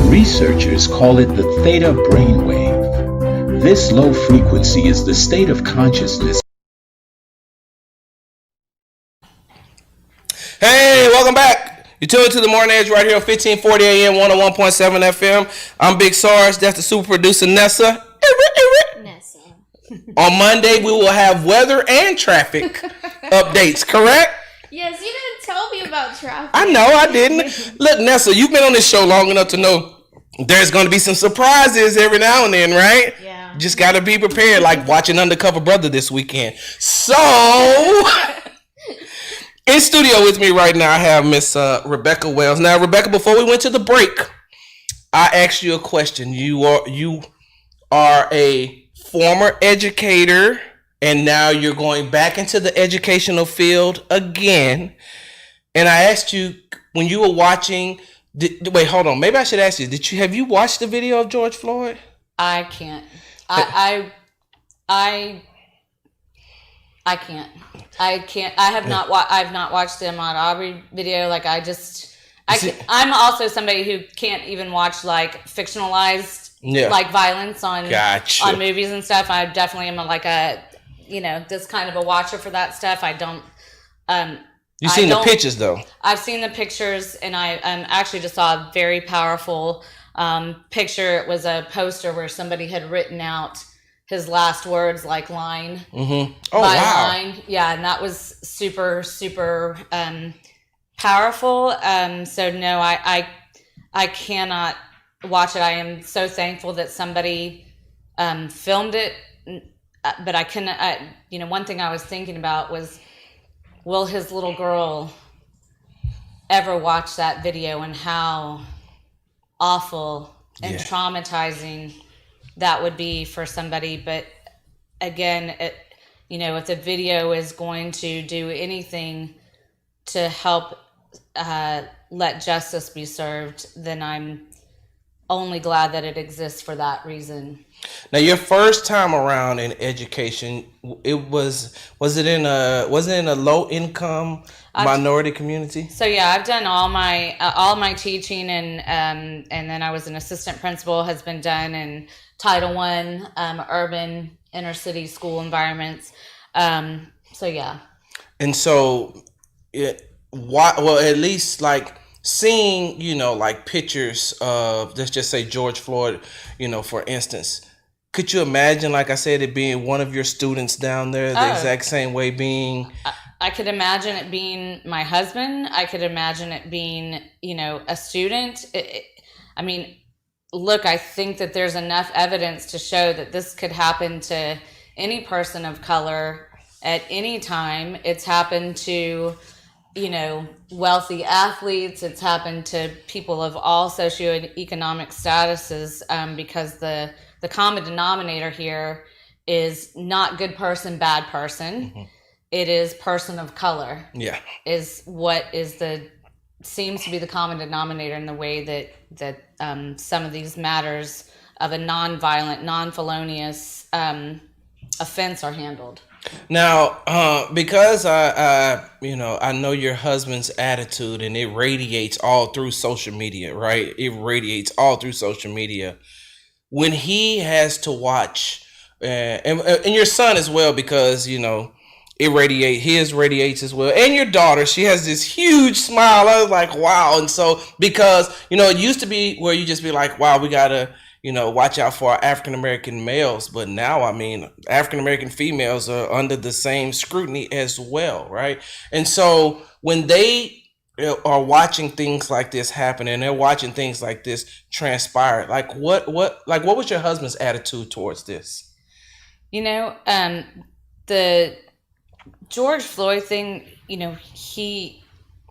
Researchers call it the theta brainwave. This low frequency is the state of consciousness. Hey, welcome back. You tuned to the Morning Edge right here on 1540 AM 101.7 FM. I'm Big Sarge. That's the super producer, Nessa. On Monday, we will have weather and traffic updates, correct? Yes, you didn't tell me about traffic. I know, I didn't. Look, Nessa, you've been on this show long enough to know there's going to be some surprises every now and then, right? Yeah. Just got to be prepared, like watching Undercover Brother this weekend. So, in studio with me right now, I have Miss Rebecca Wells. Now, Rebecca, before we went to the break, I asked you a question. You are a former educator, and now you're going back into the educational field again. And I asked you, when you were watching, wait, hold on. Maybe I should ask you, have you watched the video of George Floyd? I can't. I can't. I can't. I have not. I've not watched the Ahmaud Arbery video. Like I'm also somebody who can't even watch like fictionalized like violence on movies and stuff. I definitely am this kind of a watcher for that stuff. I don't. You've seen the pictures though. I've seen the pictures, and I actually just saw a very powerful picture. It was a poster where somebody had written out his last words, like line by line. Yeah, and that was super, super powerful. So no, I cannot watch it. I am so thankful that somebody filmed it, but I couldn't. One thing I was thinking about was, will his little girl ever watch that video, and how awful and traumatizing that would be for somebody. But again, if the video is going to do anything to help let justice be served, then I'm only glad that it exists for that reason. Now, your first time around in education, was it in a low income minority community? So yeah, I've done all my teaching, and then I was an assistant principal, has been done in Title I urban inner city school environments. So yeah. And so at least like seeing, like pictures of, let's just say George Floyd, for instance, could you imagine, like I said, it being one of your students down there the exact same way being? I could imagine it being my husband. I could imagine it being, a student. Look, I think that there's enough evidence to show that this could happen to any person of color at any time. It's happened to, wealthy athletes. It's happened to people of all socioeconomic statuses, because the common denominator here is not good person, bad person. Mm-hmm. It is person of color. Yeah, is what seems to be the common denominator in the way that some of these matters of a non-violent, non-felonious offense are handled. Now, because I know your husband's attitude, and it radiates all through social media, right? It radiates all through social media. When he has to watch, and your son as well, because his radiates as well, and your daughter, she has this huge smile. I was like, wow. And so, because it used to be where you just be like, wow, we gotta watch out for our African American males, but now African American females are under the same scrutiny as well, right? And so when they are watching things like this happen, and they're watching things like this transpire, like what was your husband's attitude towards this? The George Floyd thing, he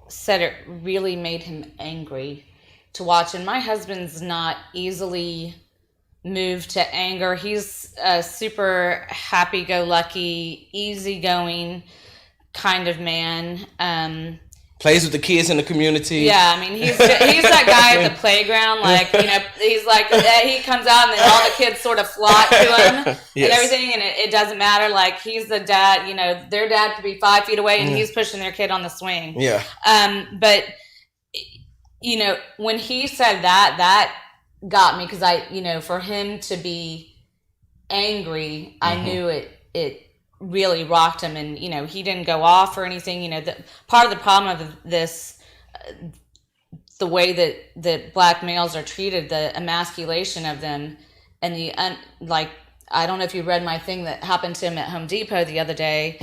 said it really made him angry to watch. And my husband's not easily moved to anger. He's a super happy-go-lucky, easygoing kind of man. Plays with the kids in the community. Yeah, he's that guy at the playground. He's like, he comes out and then all the kids sort of flock to him. Yes. And everything, and it doesn't matter. Like, he's the dad. Their dad could be 5 feet away, and he's pushing their kid on the swing. Yeah. But when he said that got me, because for him to be angry, I knew it really rocked him, and he didn't go off or anything. Part of the problem of this, the way that black males are treated, the emasculation of them, and I don't know if you read my thing that happened to him at Home Depot the other day.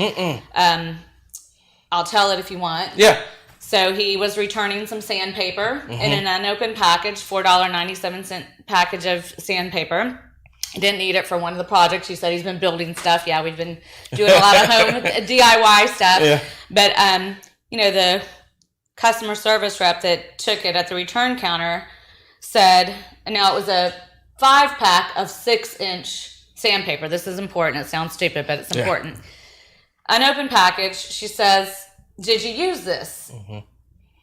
I'll tell it if you want. Yeah. So he was returning some sandpaper in an unopened package, $4.97 package of sandpaper. He didn't need it for one of the projects. He said he's been building stuff. Yeah, we've been doing a lot of home DIY stuff. Yeah. But, the customer service rep that took it at the return counter said, and now it was a 5-pack of 6-inch sandpaper. This is important. It sounds stupid, but it's important. Unopened package. She says, "Did you use this?"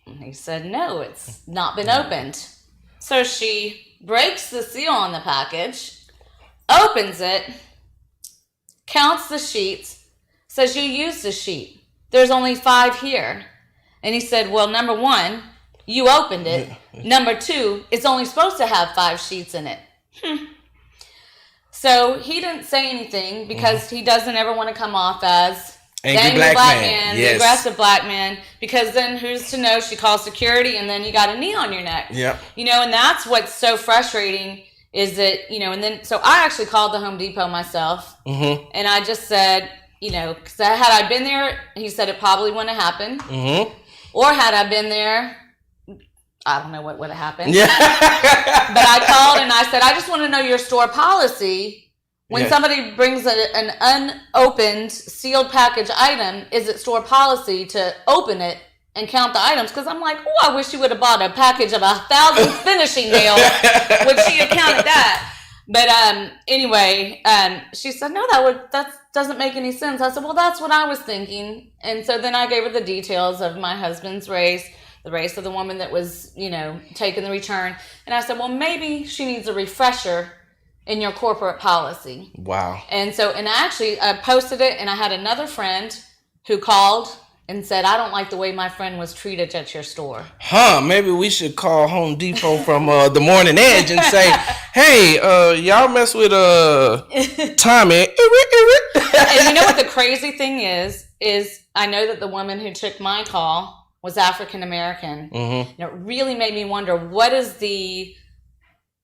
And he said, "No, it's not been opened." So she breaks the seal on the package, opens it, counts the sheets, says, "You used a sheet. There's only 5 here." And he said, "Well, number 1, you opened it. Number 2, it's only supposed to have 5 sheets in it." So he didn't say anything because he doesn't ever want to come off as angry black man, yes, the aggressive black man, because then who's to know, she calls security and then you got a knee on your neck. Yeah. And that's what's so frustrating is that, and then, so I actually called the Home Depot myself, and I just said, because had I been there, he said it probably wouldn't have happened, or had I been there, I don't know what would have happened. Yeah. But I called and I said, "I just want to know your store policy. When somebody brings an unopened, sealed package item, is it store policy to open it and count the items?" Because I'm like, I wish you would have bought a package of 1,000 finishing nails. Would she have counted that? But anyway, she said, "No, that doesn't make any sense." I said, "Well, that's what I was thinking." And so then I gave her the details of my husband's race, the race of the woman that was, taking the return. And I said, "Well, maybe she needs a refresher in your corporate policy." Wow. And so, and I actually posted it, and I had another friend who called and said, "I don't like the way my friend was treated at your store." Maybe we should call Home Depot from the Morning Edge and say, "Hey, y'all mess with Tommy." And you know what the crazy thing is I know that the woman who took my call was African American. Mm-hmm. And it really made me wonder, what is the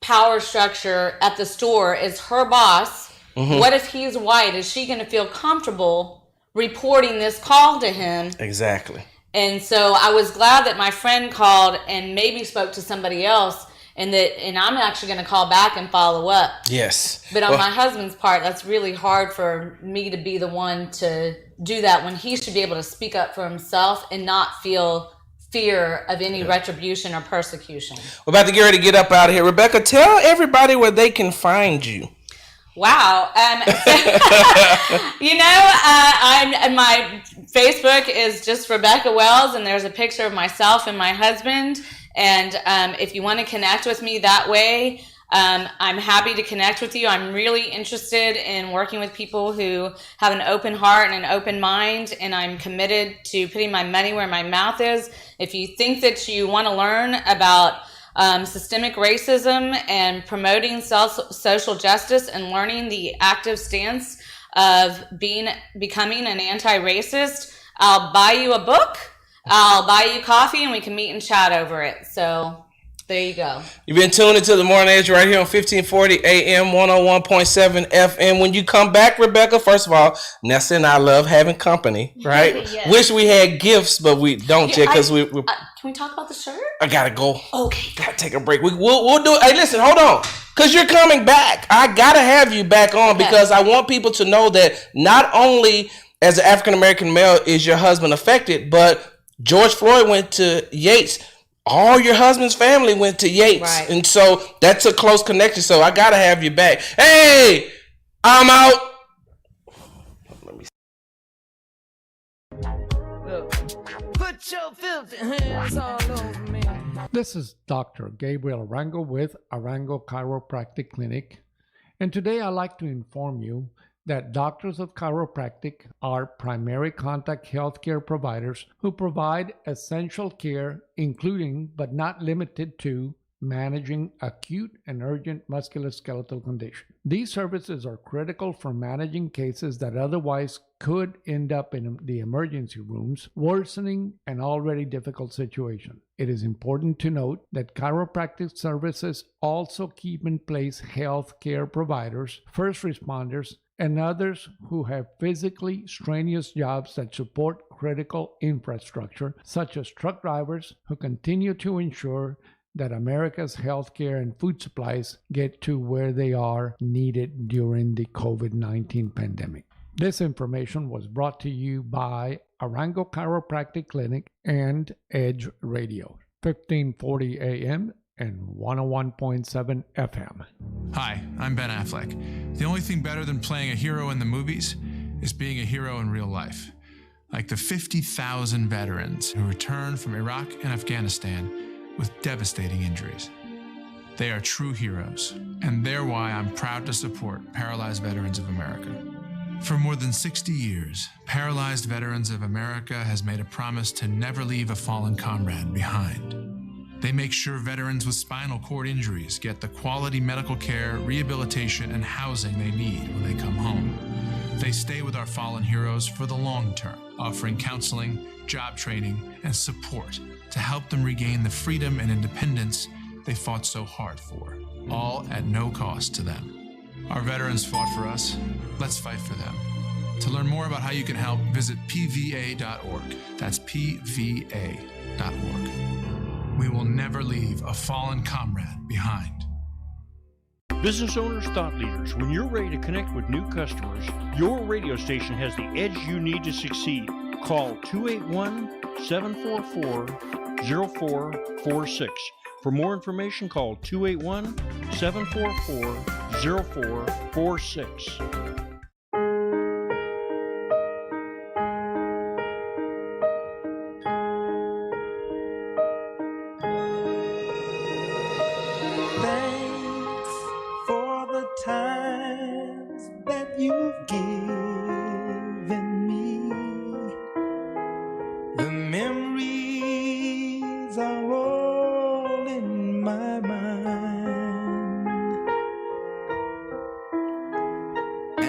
power structure at the store? Is her boss, what if he's white? Is she going to feel comfortable reporting this call to him? Exactly. And so I was glad that my friend called and maybe spoke to somebody else, and I'm actually going to call back and follow up. Yes. But on my husband's part, that's really hard for me to be the one to do that when he should be able to speak up for himself and not feel fear of any retribution or persecution. We're about to get ready to get up out of here. Rebecca, tell everybody where they can find you. Wow. My Facebook is just Rebecca Wells, and there's a picture of myself and my husband. And if you want to connect with me that way, I'm happy to connect with you. I'm really interested in working with people who have an open heart and an open mind, and I'm committed to putting my money where my mouth is. If you think that you want to learn about systemic racism and promoting social justice and learning the active stance of becoming an anti-racist, I'll buy you a book, I'll buy you coffee, and we can meet and chat over it. So there you go. You've been tuned into the Morning Edge right here on 1540 AM, 101.7 FM. When you come back, Rebecca, first of all, Nessa and I love having company, right? Yes. Wish we had gifts, but we don't yet because we can we talk about the shirt? I gotta go. Okay. Gotta take a break. We'll do it. Hey, listen, hold on. Because you're coming back. I gotta have you back on because I want people to know that not only as an African-American male is your husband affected, but George Floyd went to Yates. All your husband's family went to Yates. Right. And so that's a close connection. So I got to have you back. Hey, I'm out. Put your filthy hands all over me. This is Dr. Gabriel Arango with Arango Chiropractic Clinic. And today I'd like to inform you that doctors of chiropractic are primary contact healthcare providers who provide essential care, including but not limited to managing acute and urgent musculoskeletal conditions. These services are critical for managing cases that otherwise could end up in the emergency rooms, worsening an already difficult situation. It is important to note that chiropractic services also keep in place healthcare providers, first responders, and others who have physically strenuous jobs that support critical infrastructure, such as truck drivers who continue to ensure that America's healthcare and food supplies get to where they are needed during the COVID-19 pandemic. This information was brought to you by Arango Chiropractic Clinic and Edge Radio, 1540 AM and 101.7 FM. Hi, I'm Ben Affleck. The only thing better than playing a hero in the movies is being a hero in real life. Like the 50,000 veterans who returned from Iraq and Afghanistan with devastating injuries. They are true heroes, and they're why I'm proud to support Paralyzed Veterans of America. For more than 60 years, Paralyzed Veterans of America has made a promise to never leave a fallen comrade behind. They make sure veterans with spinal cord injuries get the quality medical care, rehabilitation, and housing they need when they come home. They stay with our fallen heroes for the long term, offering counseling, job training, and support to help them regain the freedom and independence they fought so hard for, all at no cost to them. Our veterans fought for us. Let's fight for them. To learn more about how you can help, visit pva.org. That's pva.org. We will never leave a fallen comrade behind. Business owners, thought leaders, when you're ready to connect with new customers, your radio station has the edge you need to succeed. Call 281-744-0446. For more information, call 281-744-0446.